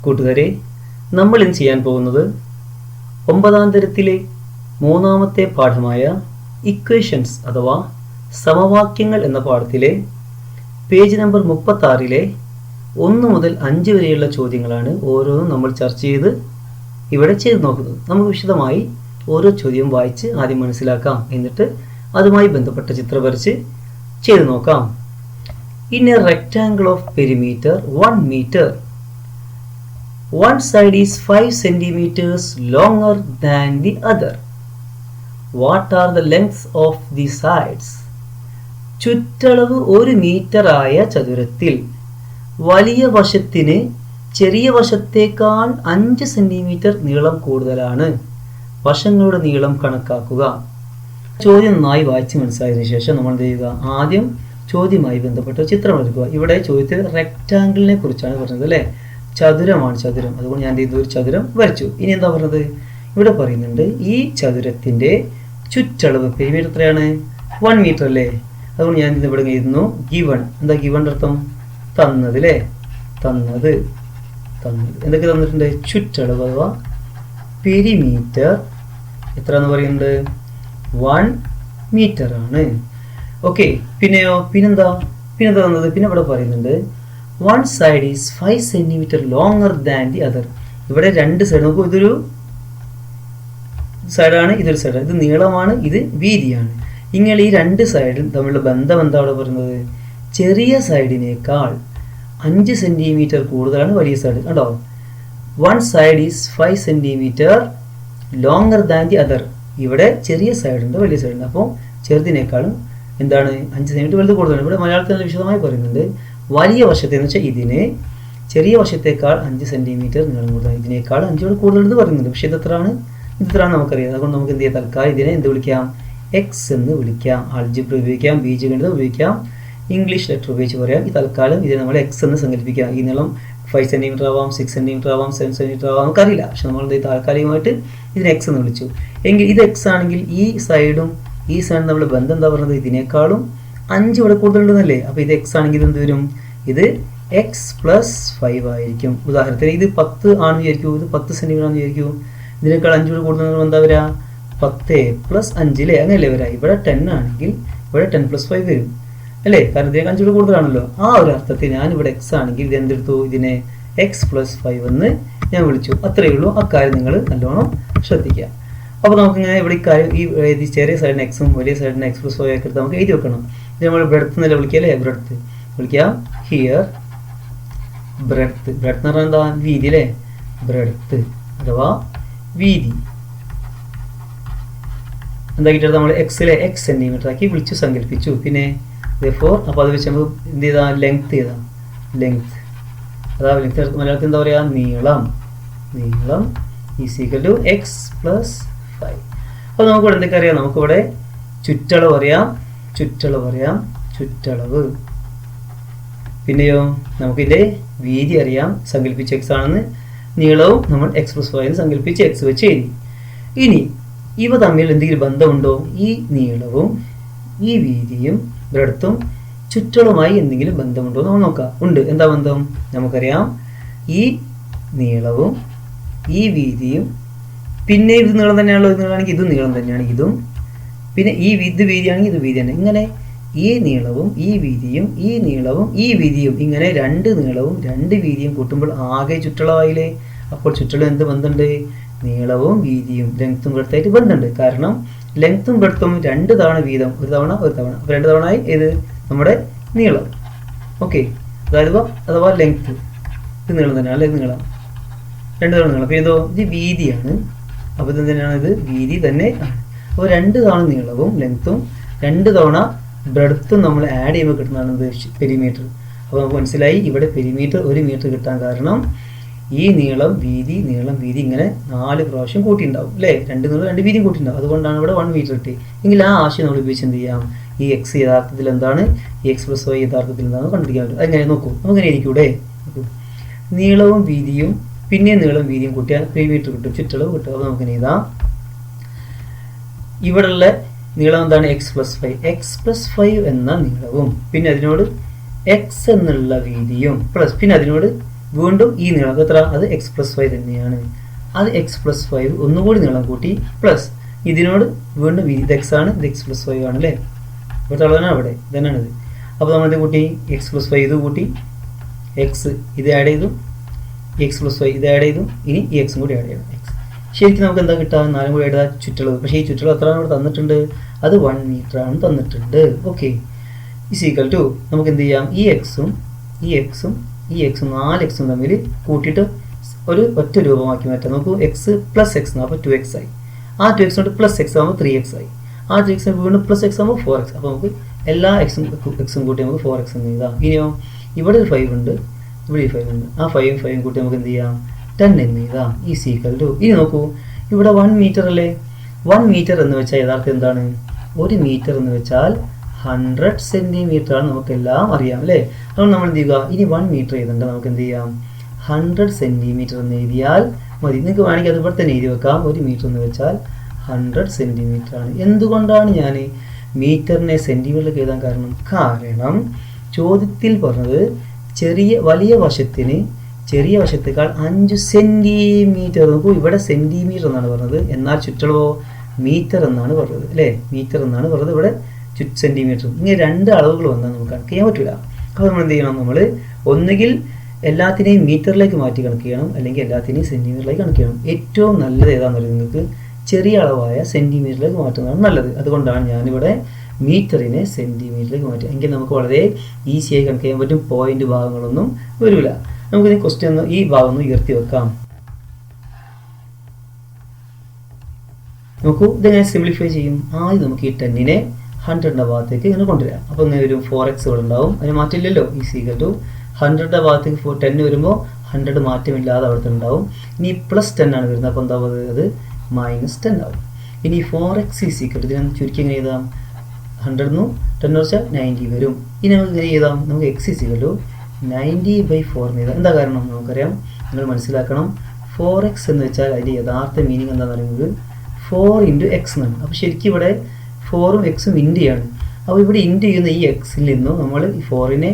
കൂട്ടുകാരെ, നമ്മൾ ഇന്ന് ചെയ്യാൻ പോകുന്നത് 9ാം തരത്തിലെ 3ാമത്തെ പാഠമായ ഇക്വേഷൻസ് അഥവാ സമവാക്യങ്ങൾ എന്ന പാഠത്തിലെ പേജ് നമ്പർ 36-ലെ 1 മുതൽ 5 വരെയുള്ള ചോദ്യങ്ങളാണ്. ഓരോന്നും നമ്മൾ ചർച്ച ചെയ്ത് ഇവിടെ ചെയ്ത് നോക്കുന്നത്. നമുക്ക് വിശദമായി ഓരോ ചോദ്യം വായിച്ച് ആദ്യം മനസ്സിലാക്കാം, എന്നിട്ട് അതുമായി ബന്ധപ്പെട്ട ചിത്രം വരച്ച് ചെയ്ത് നോക്കാം. In A rectangle of perimeter 1 meter, one side is 5 centimeters longer than the other. What are the lengths of the sides? ചുറ്റളവ് 1 മീറ്റർ ആയ ചതുരത്തിൽ വലിയ വശത്തിന് ചെറിയ വശത്തേക്കാൾ 5 സെന്റിമീറ്റർ നീളം കൂടുതലാണ്. വശങ്ങളുടെ നീളം കണക്കാക്കുക. ചോദ്യം നന്നായി വായിച്ച് മനസ്സിലായതിനു ശേഷം നമ്മൾ എന്ത് ചെയ്യുക? ആദ്യം ചോദ്യവുമായി ബന്ധപ്പെട്ട ചിത്രം എടുക്കുക. ഇവിടെ ചോദ്യത്തിൽ റെക്ടാങ്കിളിനെ കുറിച്ചാണ് പറഞ്ഞത് അല്ലേ? ചതുരമാണ്, ചതുരം. അതുകൊണ്ട് ഞാൻ ഒരു ചതുരം വരച്ചു. ഇനി എന്താ പറഞ്ഞത്? ഇവിടെ പറയുന്നുണ്ട് ഈ ചതുരത്തിന്റെ ചുറ്റളവ് പെരിമീറ്റർ എത്രയാണ്? 1 മീറ്റർ അല്ലേ? അതുകൊണ്ട് ഞാൻ ഇവിടെ എഴുതുന്നു ഗിവൺ. എന്താ ഗിവൺ അർത്ഥം? തന്നത് അല്ലേ? തന്നത്. എന്തൊക്കെ തന്നിട്ടുണ്ട്? ചുറ്റളവ് അഥവാ പെരിമീറ്റർ എത്രയെന്ന് പറയുന്നുണ്ട്? 1 മീറ്റർ ആണ്. ഓക്കെ, പിന്നെയോ? പിന്നെന്താ തന്നത്? പിന്നെ ഇവിടെ പറയുന്നുണ്ട് one side is 5 centimeter longer than the other. ഇവിടെ രണ്ട് സൈഡ് നോക്കൂ. ഇതൊരു സൈഡാണ്, ഇതൊരു സൈഡാണ്. ഇത് നീളമാണ്, ഇത് വീതിയാണ്. ഇങ്ങനെ ഈ രണ്ട് സൈഡും തമ്മിലുള്ള ബന്ധം എന്താ അവിടെ പറയുന്നത്? ചെറിയ സൈഡിനേക്കാൾ 5 സെന്റിമീറ്റർ കൂടുതലാണ് വലിയ സൈഡ്. കണ്ടോ? one side is 5 centimeter longer than the other. ഇവിടെ ചെറിയ സൈഡുണ്ട്, വലിയ സൈഡുണ്ട്. അപ്പോൾ ചെറുതിനേക്കാളും എന്താണ്? 5 സെന്റിമീറ്റർ വലുത് കൂടുതലാണ്. ഇവിടെ മലയാളത്തിൽ വിശദമായി പറയുന്നുണ്ട് വലിയ വശത്തെ എന്ന് വെച്ചാൽ ഇതിന് ചെറിയ വശത്തേക്കാൾ 5 സെന്റിമീറ്റർ നീളം കൂടുതലാണ്. ഇതിനേക്കാൾ 5 കൂടുതലെന്ന് പറയുന്നുണ്ട്. പക്ഷേ ഇതെത്രയാണ്? ഇതെത്രയാണ് നമുക്കറിയാം. അതുകൊണ്ട് നമുക്ക് എന്ത് ചെയ്യാം? തൽക്കാലം ഇതിനെ എന്ത് വിളിക്കാം? എക്സ് എന്ന് വിളിക്കാം. ആൾജിബ്ര ഉപയോഗിക്കാം, ബീജഗണിതം ഉപയോഗിക്കാം, ഇംഗ്ലീഷ് ലെറ്റർ ഉപയോഗിച്ച് പറയാം. ഈ തൽക്കാലം ഇതിനെ നമ്മൾ എക്സ് എന്ന് സങ്കല്പിക്കാം. ഈ നീളം 5 സെന്റിമീറ്റർ ആവാം, 6 സെന്റിമീറ്റർ ആവാം, 7 സെന്റിമീറ്റർ ആവാം, നമുക്കറിയില്ല. പക്ഷെ നമ്മൾ താൽക്കാലികമായിട്ട് ഇതിനെ എക്സ് എന്ന് വിളിച്ചു. എങ്കിൽ ഇത് എക്സ് ആണെങ്കിൽ ഈ സൈഡും ഈ സൈഡും നമ്മൾ ബന്ധം എന്താ പറയുന്നത്? ഇതിനേക്കാളും 5 ഇവിടെ കൂടുതലുണ്ടെന്നല്ലേ? അപ്പോൾ ഇത് എക്സ് ആണെങ്കിൽ ഇത് എന്ത് വരും? ഇത് എക്സ് പ്ലസ് 5 ആയിരിക്കും. ഉദാഹരണത്തിന് ഇത് 10 ആണെന്ന് വിചാരിക്കൂ, ഇത് 10 സെന്റിമീറ്റർ ആണെന്ന് വിചാരിക്കൂ. ഇതിനേക്കാൾ 5 കൂടെ കൂടുതൽ എന്താ വരാ? 10 പ്ലസ് 5 അല്ലേ? അങ്ങനെയല്ലേ വരാം. ഇവിടെ 10 ആണെങ്കിൽ ഇവിടെ 10 പ്ലസ് 5 വരും അല്ലേ? കാരണം ഇതിനേക്കാൾ 5 കൂടെ കൂടുതലാണല്ലോ. ആ ഒരു അർത്ഥത്തിൽ ഞാൻ ഇവിടെ എക്സ് ആണെങ്കിൽ ഇത് എന്തെടുത്തു? ഇതിനെ എക്സ് പ്ലസ് 5 എന്ന് ഞാൻ വിളിച്ചു. അത്രയേ ഉള്ളൂ. അക്കാര്യം നിങ്ങൾ നല്ലോണം ശ്രദ്ധിക്കുക. അപ്പോൾ നമുക്കിങ്ങനെ ഇവിടെ ഇക്കാര്യം ഈ ചെറിയ സൈഡിന് എക്സും വലിയ സൈഡിന് എക്സ് പ്ലസ് 5 ഒക്കെ എടുത്ത് നമുക്ക് എഴുതി വെക്കണം. ഇത് നമ്മൾ ബ്രെഡ്ത്ത് എന്നല്ല വിളിക്കുക അല്ലേ? ബ്രെഡ്ത്ത് വിളിക്കാം. Here breadth. ബ്രെഡ്ത്ത് എന്ന് പറഞ്ഞാൽ എന്താ? വീതി അല്ലേ? ബ്രെഡ്ത്ത് അഥവാ വീതി എന്താക്കിയിട്ട് നമ്മൾ എക്സിലെ എക്സ് സെന്റിമീറ്റർ ആക്കി വിളിച്ചു സങ്കല്പിച്ചു. പിന്നെ അപ്പോൾ അത് വെച്ച് നമുക്ക് എന്ത് ചെയ്താൽ? ലെങ്ത് ചെയ്താൽ. ലെങ്ത് അതാ ലെങ്ത് മലയാളത്തിൽ എന്താ പറയുക? നീളം. നീളം is equal to x plus 5. അപ്പോൾ നമുക്കിവിടെ എന്തൊക്കെ അറിയാം? നമുക്കിവിടെ ചുറ്റളവ് അറിയാം, ചുറ്റളവ്. പിന്നെയോ നമുക്കിതിൻ്റെ വീതി അറിയാം, സങ്കല്പിച്ച് എക്സ് ആണെന്ന്. നീളവും നമ്മൾ എക്സ് പ്ലസ് 5 സങ്കല്പിച്ച് എക്സ് വെച്ച് എഴുതി. ഇനി ഇവ തമ്മിൽ എന്തെങ്കിലും ബന്ധമുണ്ടോ? ഈ നീളവും ഈ വീതിയും ബ്രെഡ്ത്തും ചുറ്റളവുമായി എന്തെങ്കിലും ബന്ധമുണ്ടോ എന്ന് നോക്കാം. ഉണ്ട്. എന്താ ബന്ധം? നമുക്കറിയാം ഈ നീളവും ഈ വീതിയും, പിന്നെ ഇത് നീളം തന്നെയാണല്ലോ. ഇത് നീളമാണെങ്കിൽ ഇതും നീളം തന്നെയാണ്, ഇതും. പിന്നെ ഇത് വീതിയാണെങ്കിൽ ഇത് വീതി തന്നെ. ഇങ്ങനെ ഈ നീളവും ഈ വീതിയും, ഈ നീളവും ഈ വീതിയും, ഇങ്ങനെ 2 നീളവും 2 വീതിയും കൂട്ടുമ്പോൾ ആകെ ചുറ്റളവായില്ലേ? അപ്പോൾ ചുറ്റളവ് എന്ത് ബന്ധമുണ്ട്? നീളവും വീതിയും ലെങ്ത്തും ബ്രെഡ്ത്തായിട്ട് ബന്ധമുണ്ട്. കാരണം ലെങ്ത്തും ബ്രെഡ്ത്തും 2 തവണ വീതം, ഒരു തവണ. അപ്പോൾ 2 തവണ ആയി ഇത് നമ്മുടെ നീളം. ഓക്കെ, അഥവാ ലെങ്ത്ത്. ഇത് നീളം തന്നെയാണ് അല്ലേ? ഇത് നീളം 2 തവണ നീളം. പിന്നെ ഇതോ? ഇത് വീതിയാണ്. അപ്പോൾ ഇത് തന്നെയാണ്, ഇത് വീതി തന്നെ ആണ്. അപ്പോൾ 2 തവണ നീളവും ലെങ്ത്തും 2 തവണ ബ്രെഡ്ത്തും നമ്മൾ ആഡ് ചെയ്യുമ്പോൾ കിട്ടുന്നതാണ് പെരിമീറ്റർ. അപ്പോൾ നമുക്ക് മനസ്സിലായി ഇവിടെ പെരിമീറ്റർ 1 മീറ്റർ കിട്ടാൻ കാരണം ഈ നീളം വീതി ഇങ്ങനെ 4 പ്രാവശ്യം കൂട്ടിയിട്ടുണ്ടാവും അല്ലേ? 2 നീളം 2 വീതിയും കൂട്ടിയിട്ടുണ്ടാവും. അതുകൊണ്ടാണ് ഇവിടെ 1 മീറ്റർ കിട്ടി. എങ്കിൽ ആ ആശയം നമ്മൾ ഉപയോഗിച്ച് എന്ത് ചെയ്യാം? ഈ എക്സ് യഥാർത്ഥത്തിൽ എന്താണ്, ഈ എക്സ് പ്ലസ് 5 യഥാർത്ഥത്തിൽ എന്താണെന്ന് കണ്ടുപിടിക്കാൻ പറ്റും. അതെങ്ങനെ നോക്കൂ? നമുക്കങ്ങനെ ഇരിക്കൂടെ? നീളവും വീതിയും പിന്നെ നീളം വീതിയും കൂട്ടിയാൽ പെരിമീറ്റർ കിട്ടും, ചുറ്റളവ് കിട്ടും. അപ്പോൾ നമുക്ക് എഴുതാം ഇവിടെയുള്ള നീളം എന്താണ്? X plus 5. എക്സ് പ്ലസ് 5 എന്ന നീളവും പിന്നെ അതിനോട് എക്സ് എന്നുള്ള വീതിയും പ്ലസ് പിന്നെ അതിനോട് വീണ്ടും ഈ നീളം എത്ര, അത് x+5 തന്നെയാണ്. അത് x+5 ഒന്നുകൂടി നീളം കൂട്ടി പ്ലസ് ഇതിനോട് വീണ്ടും ഇത് x ആണ്, ഇത് x+5 ആണ് അല്ലേ. ഇവിടുത്തെ അളവാണ് അവിടെ ഇതന്നെയാണ് ഇത്. അപ്പോൾ നമ്മളിത് കൂട്ടി x+5 ഇത് കൂട്ടി എക്സ് ഇത് ആഡ് ചെയ്തു, x+5 ഇത് ആഡ് ചെയ്തു, ഇനി ഈ എക്സും കൂടി ആഡ് ചെയ്യണം. എക്സ് ശരിക്കും നമുക്ക് എന്താ കിട്ടുക, 4 കൂടി ആഡ് ചെയ്താൽ ചുറ്റളവ്. പക്ഷേ ഈ ചുറ്റളവ് എത്രയാണ് ഇവിടെ തന്നിട്ടുണ്ട്, അത് 1 മീറ്റർ ആണ് തന്നിട്ടുണ്ട്. ഓക്കെ, ഇസ് ഈക്വൽ ടു നമുക്ക് എന്ത് ചെയ്യാം, ഈ എക്സും 4x തമ്മിൽ കൂട്ടിയിട്ട് ഒരു ഒറ്റ രൂപമാക്കി മാറ്റാം. നമുക്ക് എക്സ് പ്ലസ് എക്സ് അപ്പോൾ 2x ആയി. ആ 2x കൊണ്ട് പ്ലസ് എക്സ് ആകുമ്പോൾ 3x ആയി. ആ 3x വീണ്ടും പ്ലസ് എക്സ് ആകുമ്പോൾ 4x. അപ്പോൾ നമുക്ക് എല്ലാ എക്സും കൂട്ടി നമുക്ക് 4x എന്ന് എഴുതാം. ഇനിയോ ഇവിടെ ഒരു 5 ഉണ്ട്, ഇവിടെ ഈ 5 ഉണ്ട്. ആ 5 കൂട്ടി നമുക്ക് എന്ത് ചെയ്യാം, 10 എന്ന് എഴുതാം. ഈസ് ഈക്വൽ ടു ഇനി നോക്കൂ ഇവിടെ 1 മീറ്റർ അല്ലേ. 1 മീറ്റർ എന്ന് വെച്ചാൽ യഥാർത്ഥം എന്താണ്, 1 മീറ്റർ എന്ന് വെച്ചാൽ 100 സെൻറ്റിമീറ്റർ ആണ്, നമുക്കെല്ലാം അറിയാം അല്ലേ. അതുകൊണ്ട് നമ്മൾ എന്ത് ചെയ്യുക, ഇനി 1 മീറ്റർ എഴുതണ്ട, നമുക്ക് എന്ത് ചെയ്യാം 100 സെൻറ്റിമീറ്റർ എന്ന് എഴുതിയാൽ മതി. നിങ്ങൾക്ക് വേണമെങ്കിൽ അത് ഇവിടെ തന്നെ എഴുതി വെക്കാം. 1 മീറ്റർ എന്ന് വെച്ചാൽ 100 സെൻറ്റിമീറ്റർ ആണ്. എന്തുകൊണ്ടാണ് ഞാൻ മീറ്ററിനെ സെൻറ്റിമീറ്ററിലേക്ക് എഴുതാൻ കാരണം ചോദ്യത്തിൽ പറഞ്ഞത് വലിയ വശത്തേക്കാൾ 5 സെൻറ്റിമീറ്റർ. നോക്കൂ ഇവിടെ സെൻറ്റിമീറ്റർ എന്നാണ് പറഞ്ഞത്, എന്നാൽ ചുറ്റളവോ മീറ്റർ എന്നാണ് പറഞ്ഞത് അല്ലേ. മീറ്റർ എന്നാണ് പറഞ്ഞത്, ഇവിടെ സെൻറ്റിമീറ്റർ. ഇങ്ങനെ 2 അളവുകൾ വന്നാൽ നമുക്ക് കണക്ക് ചെയ്യാൻ പറ്റില്ല. അപ്പോൾ നമ്മൾ എന്ത് ചെയ്യണം, നമ്മൾ ഒന്നുകിൽ എല്ലാത്തിനെയും മീറ്ററിലേക്ക് മാറ്റി കണക്ക് ചെയ്യണം, അല്ലെങ്കിൽ എല്ലാത്തിനെയും സെൻറ്റിമീറ്ററിലേക്ക് കണക്ക് ചെയ്യണം. ഏറ്റവും നല്ലത് ഏതാണെന്ന് പറയുന്നത് നിങ്ങൾക്ക് ചെറിയ അളവായ സെൻറ്റിമീറ്ററിലേക്ക് മാറ്റുന്നതാണ് നല്ലത്. അതുകൊണ്ടാണ് ഞാനിവിടെ മീറ്ററിനെ സെൻറ്റിമീറ്ററിലേക്ക് മാറ്റി. എങ്കിൽ നമുക്ക് വളരെ ഈസിയായി കണക്ക് ചെയ്യാൻ പറ്റും, പോയിന്റ് ഭാഗങ്ങളൊന്നും വരില്ല. നമുക്കിനി ക്വസ്റ്റ്യൻ ഈ ഭാഗം ഒന്ന് ഉയർത്തി വെക്കാം. നോക്കൂ ഇതെങ്ങനെ സിംപ്ലിഫൈ ചെയ്യും. ആദ്യം നമുക്ക് ഈ 10നെ 100ന്റെ ഭാഗത്തേക്ക് ഇങ്ങനെ കൊണ്ടുവരാം. അപ്പോൾ ഇങ്ങനെ ഒരു 4x ഇവിടെ ഉണ്ടാവും, അതിന് മാറ്റില്ലല്ലോ. ഈസ് ഈക്വൽ ടു 100ന്റെ ഭാഗത്തേക്ക് 10 വരുമ്പോൾ 100 മാറ്റമില്ലാതെ അവിടുത്തെ ഉണ്ടാവും. ഇനി പ്ലസ് 10 ആണ് വരുന്നത്, അപ്പോൾ എന്താ അത് -10 ആവും. ഇനി 4x ഈസ് ഈക്വൽ ടു ഇതിനെ ചുരുക്കി എങ്ങനെ എഴുതാം, 100 10 വെച്ചാൽ 90 വരും. ഇനി നമുക്ക് ഇങ്ങനെ എഴുതാം, നമുക്ക് x ഈസ് ഈക്വൽ ടു 90/4 എന്ന് എഴുതാം. എന്താ കാരണം നമുക്കറിയാം, നിങ്ങൾ മനസ്സിലാക്കണം. 4x എന്ന് വെച്ചാൽ അതിൻ്റെ യഥാർത്ഥ മീനിങ് എന്താണെന്ന് പറയുന്നത് 4 × x എന്നാണ്. അപ്പോൾ ശരിക്കും ഇവിടെ 4ഉം x ഇൻറ്റു ആണ്. അപ്പോൾ ഇവിടെ ഇൻറ്റു ചെയ്യുന്ന ഈ എക്സിൽ നിന്നും നമ്മൾ ഈ 4നെ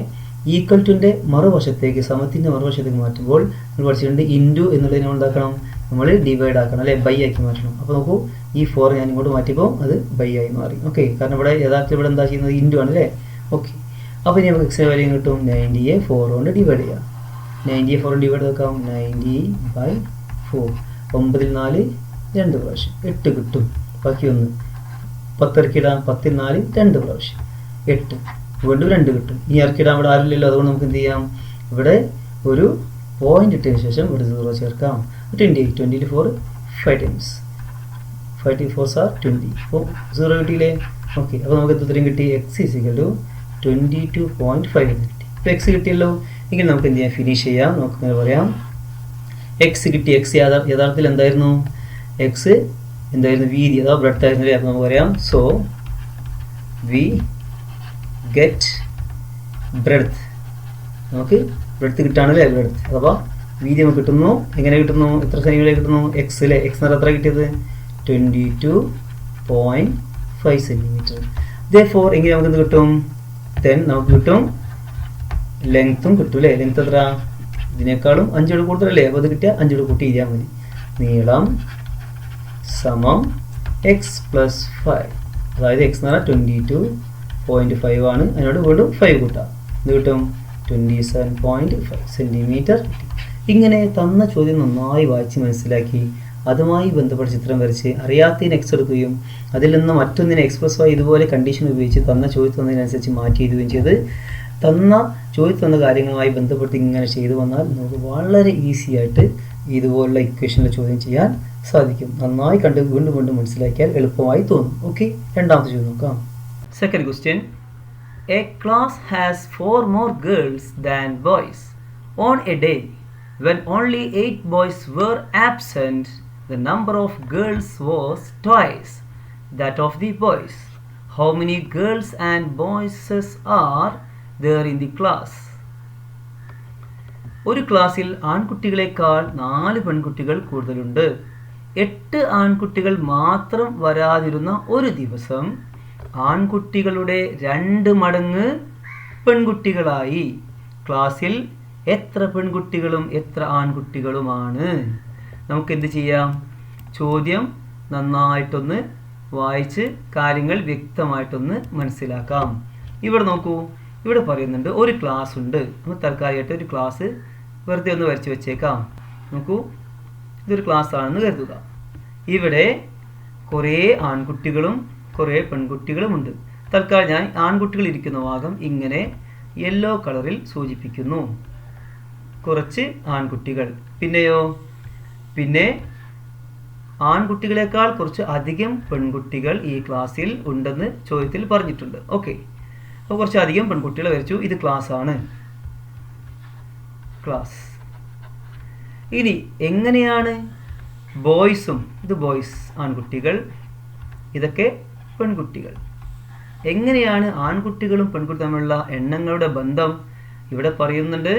ഈക്വൽ ടുൻ്റെ മറുവശത്തേക്ക്, സമത്തിൻ്റെ മറുവശത്തേക്ക് മാറ്റുമ്പോൾ നമ്മൾ പഠിച്ചിട്ടുണ്ട് ഇൻറ്റു എന്നുള്ളതിനെ ഉണ്ടാക്കണം, നമ്മൾ ഡിവൈഡ് ആക്കണം അല്ലെ, ബൈ ആക്കി മാറ്റണം. അപ്പോൾ നോക്കൂ ഈ 4 ഞാൻ ഇങ്ങോട്ട് മാറ്റിയപ്പോൾ അത് ബൈ ആയി മാറി. ഓക്കെ, കാരണം ഇവിടെ യഥാർത്ഥത്തിൽ ഇവിടെ എന്താ ചെയ്യുന്നത്, ഇൻറ്റു ആണ് അല്ലേ. ഓക്കെ, അപ്പോൾ ഇനി നമുക്ക് എക്സിൻ്റെ വാല്യൂ കിട്ടും 90യെ 4 കൊണ്ട് ഡിവൈഡ് ചെയ്യാം. 90യെ 4 കൊണ്ട് ഡിവൈഡ് ആക്കാം, 90/4. 9 ൽ 4 2 പ്രാവശ്യം 8 കിട്ടും. ബാക്കി 1 10 ഇറക്കിയിടാം, 10 ൽ 4 2 പ്രാവശ്യം 8, വീണ്ടും 2 കിട്ടും. ഇനി ഇറക്കിയിടാൻ ഇവിടെ ആരില്ലല്ലോ, അതുകൊണ്ട് നമുക്ക് എന്ത് ചെയ്യാം, ഇവിടെ ഒരു പോയിന്റ് ഇട്ടതിന് ശേഷം ഇവിടെ 0 ചേർക്കാം. 28 20 ൽ 4 5 times 5 × 4 are 20. അപ്പോൾ 0 കിട്ടിയില്ലേ. ഓക്കെ, അപ്പോൾ നമുക്ക് എത്രയും കിട്ടി, x ഈസ് ഈക്വൽ ടു 22.5 എന്ന് കിട്ടി. ഇപ്പോൾ x കിട്ടിയല്ലോ. എങ്കിൽ നമുക്ക് എന്ത് ചെയ്യാം, ഫിനിഷ് ചെയ്യാം. നമുക്ക് ഇങ്ങനെ പറയാം, x കിട്ടി. x യഥാർത്ഥത്തിൽ എന്തായിരുന്നു, x എന്തായിരുന്നു, വീതി അഥവാ ബ്രെഡ്ത്ത് ആയിരുന്നു. അപ്പോൾ നമുക്ക് പറയാം, സോ വി ഗെറ്റ് ബ്രെഡ്ത്ത്. നമുക്ക് ബ്രെഡ്ത്ത് കിട്ടുകയാണല്ലേ, ബ്രെഡ്ത്ത് അഥവാ വീതി നമുക്ക് കിട്ടുന്നു. എങ്ങനെ കിട്ടുന്നു, എത്ര സെൻറ്റിമീറ്റർ കിട്ടുന്നു, x അല്ലേ. x എന്ന് എത്ര കിട്ടിയത് 22.5 സെൻറ്റിമീറ്റർ. therefore എങ്ങനെ നമുക്ക് എന്ത് കിട്ടും, then നമുക്ക് കിട്ടും ലെങ്ത്തും കിട്ടും അല്ലേ. ലെങ്ത് എത്ര, ഇതിനേക്കാളും 5 കൂടുതലല്ലേ. അപ്പോൾ അത് കിട്ടിയാൽ 5 കൂട്ടി എഴുതിയാൽ മതി. നീളം സമം x + 5, അതായത് x എന്ന് പറഞ്ഞാൽ 22.5 ആണ്. അതിനോട് വീണ്ടും 5 കൂട്ടാം, ഇത് കിട്ടും 27.5 സെൻറ്റിമീറ്റർ. ഇങ്ങനെ തന്ന ചോദ്യം നന്നായി വായിച്ച് മനസ്സിലാക്കി അതുമായി ബന്ധപ്പെട്ട ചിത്രം വരച്ച് അറിയാത്തതിന് x എടുക്കുകയും അതിൽ നിന്ന് മറ്റൊന്നിനെ x+y ഇതുപോലെ കണ്ടീഷൻ ഉപയോഗിച്ച് തന്ന ചോദ്യം തന്നതിനനുസരിച്ച് മാറ്റി എഴുതുകയും ചെയ്ത് ചോദ്യം തന്ന കാര്യങ്ങളുമായി ബന്ധപ്പെട്ട് ഇങ്ങനെ ചെയ്തു വന്നാൽ നമുക്ക് വളരെ ഈസി ആയിട്ട് ഇതുപോലുള്ള ഇക്വേഷനിലെ ചോദ്യം ചെയ്യാൻ സാധിക്കും. നന്നായി കണ്ട് വീണ്ടും മനസ്സിലാക്കിയാൽ എളുപ്പമായി തോന്നും. ഓക്കെ, രണ്ടാമത്തെ ചോദ്യം നോക്കാം. Second question, A class has 4 more girls than boys. On a day when only 8 boys were absent, the number of girls was twice that of the boys. How many girls and boys are there in the class? ഒരു ക്ലാസ്സിൽ ആൺകുട്ടികളെക്കാൾ 4 പെൺകുട്ടികൾ കൂടുതലുണ്ട്. 8 ആൺകുട്ടികൾ മാത്രം വരാതിരുന്ന ഒരു ദിവസം ആൺകുട്ടികളുടെ 2 മടങ്ങ് പെൺകുട്ടികളായി ക്ലാസ്സിൽ എത്ര പെൺകുട്ടികളും എത്ര ആൺകുട്ടികളുമാണ്? നമുക്ക് എന്ത് ചെയ്യാം? ചോദ്യം നന്നായിട്ടൊന്ന് വായിച്ച് കാര്യങ്ങൾ വ്യക്തമായിട്ടൊന്ന് മനസ്സിലാക്കാം. ഇവിടെ നോക്കൂ, ഇവിടെ പറയുന്നുണ്ട് ഒരു ക്ലാസ് ഉണ്ട്. നമുക്ക് തൽക്കാലമായിട്ട് ഒരു ക്ലാസ് വെറുതെ ഒന്ന് വരച്ച് വെച്ചേക്കാം. നോക്കൂ, ഇതൊരു ക്ലാസ് ആണെന്ന് കരുതുക. ഇവിടെ കുറേ ആൺകുട്ടികളും കുറേ പെൺകുട്ടികളും ഉണ്ട്. തൽക്കാലം ഞാൻ ആൺകുട്ടികൾ ഇരിക്കുന്ന ഭാഗം ഇങ്ങനെ യെല്ലോ കളറിൽ സൂചിപ്പിക്കുന്നു. കുറച്ച് ആൺകുട്ടികൾ. പിന്നെയോ, പിന്നെ ആൺകുട്ടികളെക്കാൾ കുറച്ച് അധികം പെൺകുട്ടികൾ ഈ ക്ലാസ്സിൽ ഉണ്ടെന്ന് ചോദ്യത്തിൽ പറഞ്ഞിട്ടുണ്ട്. ഓക്കെ, അപ്പോൾ കുറച്ചധികം പെൺകുട്ടികൾ വരച്ചു. ഇത് ക്ലാസ് ആണ്, ക്ലാസ്. ഇനി എങ്ങനെയാണ് ബോയ്സും, ഇത് ബോയ്സ് ആൺകുട്ടികൾ, ഇതൊക്കെ പെൺകുട്ടികൾ. എങ്ങനെയാണ് ആൺകുട്ടികളും പെൺകുട്ടികളും തമ്മിലുള്ള എണ്ണങ്ങളുടെ ബന്ധം? ഇവിടെ പറയുന്നുണ്ട്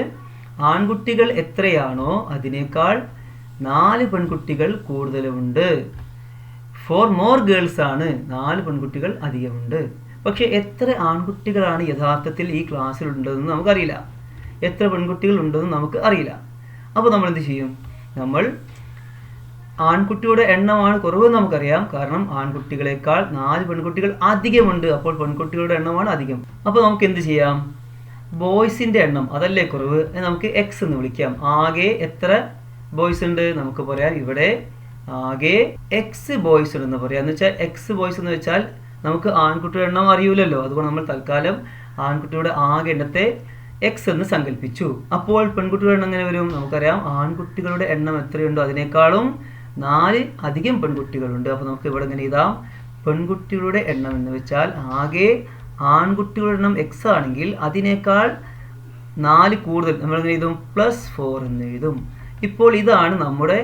ആൺകുട്ടികൾ എത്രയാണോ അതിനേക്കാൾ 4 പെൺകുട്ടികൾ കൂടുതലുമുണ്ട്. 4 more girls ആണ്, 4 പെൺകുട്ടികൾ അധികമുണ്ട്. പക്ഷെ എത്ര ആൺകുട്ടികളാണ് യഥാർത്ഥത്തിൽ ഈ ക്ലാസ്സിൽ ഉണ്ടെന്ന് നമുക്കറിയില്ല, എത്ര പെൺകുട്ടികൾ ഉണ്ടെന്ന് നമുക്ക് അറിയില്ല. അപ്പോൾ നമ്മൾ എന്ത് ചെയ്യും? നമ്മൾ ആൺകുട്ടിയുടെ എണ്ണമാണ് കുറവെന്ന് നമുക്കറിയാം, കാരണം ആൺകുട്ടികളെക്കാൾ 4 പെൺകുട്ടികൾ അധികമുണ്ട്. അപ്പോൾ പെൺകുട്ടികളുടെ എണ്ണമാണ് അധികം. അപ്പോൾ നമുക്ക് എന്ത് ചെയ്യാം? ബോയ്സിൻ്റെ എണ്ണം അതല്ലേ കുറവ്, നമുക്ക് എക്സ് എന്ന് വിളിക്കാം. ആകെ എത്ര ബോയ്സ് ഉണ്ട്? നമുക്ക് പറയാം ഇവിടെ ആകെ എക്സ് ബോയ്സ് ഉണ്ടെന്ന് പറയാം. എന്ന് വെച്ചാൽ എക്സ് ബോയ്സ് എന്ന് വെച്ചാൽ നമുക്ക് ആൺകുട്ടിയുടെ എണ്ണം അറിയൂലല്ലോ, അതുകൊണ്ട് നമ്മൾ തൽക്കാലം ആൺകുട്ടിയുടെ ആകെ എണ്ണത്തെ എക്സ് എന്ന് സങ്കല്പിച്ചു. അപ്പോൾ പെൺകുട്ടികളുടെ എണ്ണം എങ്ങനെ വരും? നമുക്കറിയാം ആൺകുട്ടികളുടെ എണ്ണം എത്രയുണ്ടോ അതിനേക്കാളും 4 അധികം പെൺകുട്ടികളുണ്ട്. അപ്പോൾ നമുക്ക് ഇവിടെ ഇങ്ങനെ എഴുതാം, പെൺകുട്ടികളുടെ എണ്ണം എന്ന് വെച്ചാൽ ആകെ ആൺകുട്ടികളുടെ എണ്ണം എക്സ് ആണെങ്കിൽ അതിനേക്കാൾ 4 കൂടുതൽ നമ്മളിങ്ങനെ എഴുതും, +4 എന്ന് എഴുതും. ഇപ്പോൾ ഇതാണ് നമ്മുടെ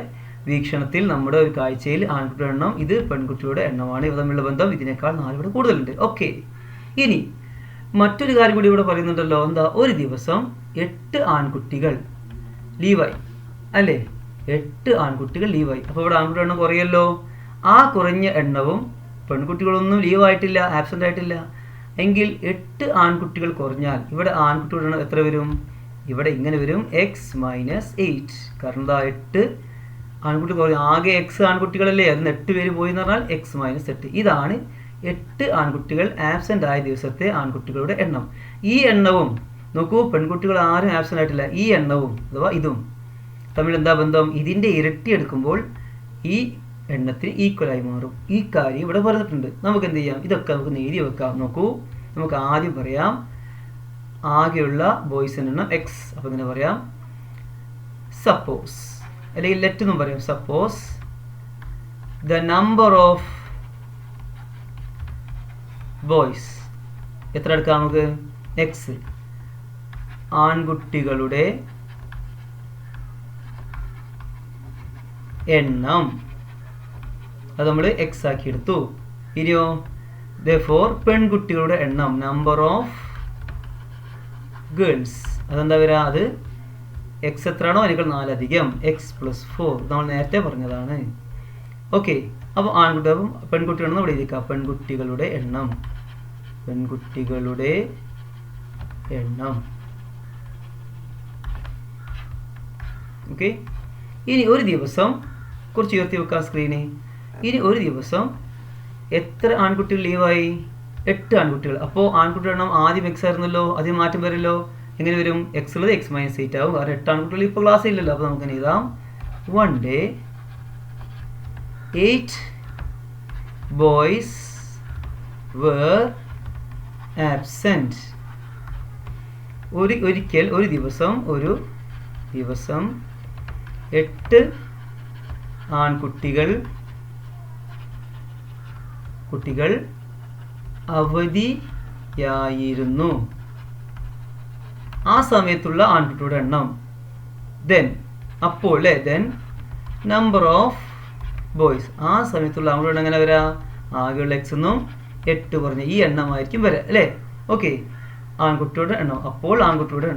വീക്ഷണത്തിൽ, നമ്മുടെ ഒരു കാഴ്ചയിൽ ആൺകുട്ടിയുടെ എണ്ണം, ഇത് പെൺകുട്ടിയുടെ എണ്ണമാണ്. ഇവ തമ്മിലുള്ള ബന്ധം ഇതിനേക്കാൾ 4 ഇവിടെ കൂടുതലുണ്ട്. ഓക്കെ, ഇനി മറ്റൊരു കാര്യം കൂടി ഇവിടെ പറയുന്നുണ്ടല്ലോ. എന്താ? ഒരു ദിവസം 8 ആൺകുട്ടികൾ ലീവായി അല്ലേ? 8 ആൺകുട്ടികൾ ലീവായി. അപ്പോൾ ഇവിടെ ആൺകുട്ടിയുടെ എണ്ണം കുറയല്ലോ. ആ കുറഞ്ഞ എണ്ണവും പെൺകുട്ടികളൊന്നും ലീവായിട്ടില്ല, ആബ്സെൻ്റ് ആയിട്ടില്ല എങ്കിൽ 8 ആൺകുട്ടികൾ കുറഞ്ഞാൽ ഇവിടെ ആൺകുട്ടികളുടെ എണ്ണം എത്ര വരും? ഇവിടെ ഇങ്ങനെ വരും, x-8. കാരണം എന്താ? 8 ആൺകുട്ടി കുറഞ്ഞു, ആകെ എക്സ് ആൺകുട്ടികളല്ലേ, അതിന് 8 പേര് പോയി എന്ന് പറഞ്ഞാൽ x-8. ഇതാണ് 8 ആൺകുട്ടികൾ ആബ്സെൻ്റ് ആയ ദിവസത്തെ ആൺകുട്ടികളുടെ എണ്ണം. ഈ എണ്ണവും നോക്കൂ, പെൺകുട്ടികൾ ആരും ആബ്സെൻ്റ് ആയിട്ടില്ല. ഈ എണ്ണവും അഥവാ ഇതും തമ്മിൽ എന്താ ബന്ധം? ഇതിൻ്റെ ഇരട്ടി എടുക്കുമ്പോൾ ഈ എണ്ണത്തിന് ഈക്വലായി മാറും. ഈ കാര്യം ഇവിടെ പറഞ്ഞിട്ടുണ്ട്. നമുക്ക് എന്ത് ചെയ്യാം? ഇതൊക്കെ നമുക്ക് എഴുതി വെക്കാം. നോക്കൂ, നമുക്ക് ആദ്യം പറയാം ആകെയുള്ള ബോയ്സിൻ്റെ എണ്ണം എക്സ്. അപ്പോൾ ഇങ്ങനെ പറയാം, സപ്പോസ് അല്ലെങ്കിൽ ലെറ്റ് എന്നും പറയാം. Suppose the number of boys എത്ര എടുക്കാം നമുക്ക്? എക്സ്. ആൺകുട്ടികളുടെ എണ്ണം അത് നമ്മൾ എക്സ് ആക്കി എടുത്തു. ഇനിയോ therefore പെൺകുട്ടികളുടെ എണ്ണം, നമ്പർ ഓഫ് ഗേൾസ്, അതെന്താ വരിക? അത് എക്സ് എത്രയാണോ അതിനേക്കാൾ 4 അധികം, x+4. നമ്മൾ നേരത്തെ പറഞ്ഞതാണ്. ഓക്കെ, അപ്പോൾ ആൺകുട്ടികളും പെൺകുട്ടികളും നമ്മൾ എഴുതിക്കാം. പെൺകുട്ടികളുടെ എണ്ണം, പെൺകുട്ടികളുടെ എണ്ണം. ഓക്കെ, ഇനി ഒരു ദിവസം കുറച്ച് ഉയർത്തി വെക്കാം സ്ക്രീന്. ഇനി ഒരു ദിവസം എത്ര ആൺകുട്ടികൾ ലീവായി? 8 ആൺകുട്ടികൾ. അപ്പോൾ ആൺകുട്ടികളുടെ എണ്ണം ആദ്യം എക്സ് ആയിരുന്നല്ലോ, അതിന് മാറ്റം വരില്ലോ. എങ്ങനെ വരും? എക്സ് ഉള്ളത് x-8 ആവും, കാരണം 8 ആൺകുട്ടികൾ ഇപ്പോൾ ക്ലാസ് ഇല്ലല്ലോ. അപ്പോൾ നമുക്ക് എഴുതാം, 1 day 8 boys were absent. ഒരിക്കൽ ഒരു ദിവസം 8 ആൺകുട്ടികൾ അവധിയായിരുന്നു. ആ സമയത്തുള്ള ആൺകുട്ടിയുടെ എണ്ണം. അപ്പോൾ നമ്പർ ഓഫ് ബോയ്സ്, ആ സമയത്തുള്ള ആൺകുട്ടിയുടെ എങ്ങനെ വരാം? ആകെയുള്ള എക്സ് എന്നും 8 പറഞ്ഞ ഈ എണ്ണമായിരിക്കും വരാം അല്ലേ? ഓക്കെ, ആൺകുട്ടിയുടെ എണ്ണം. അപ്പോൾ ആൺകുട്ടികളുടെ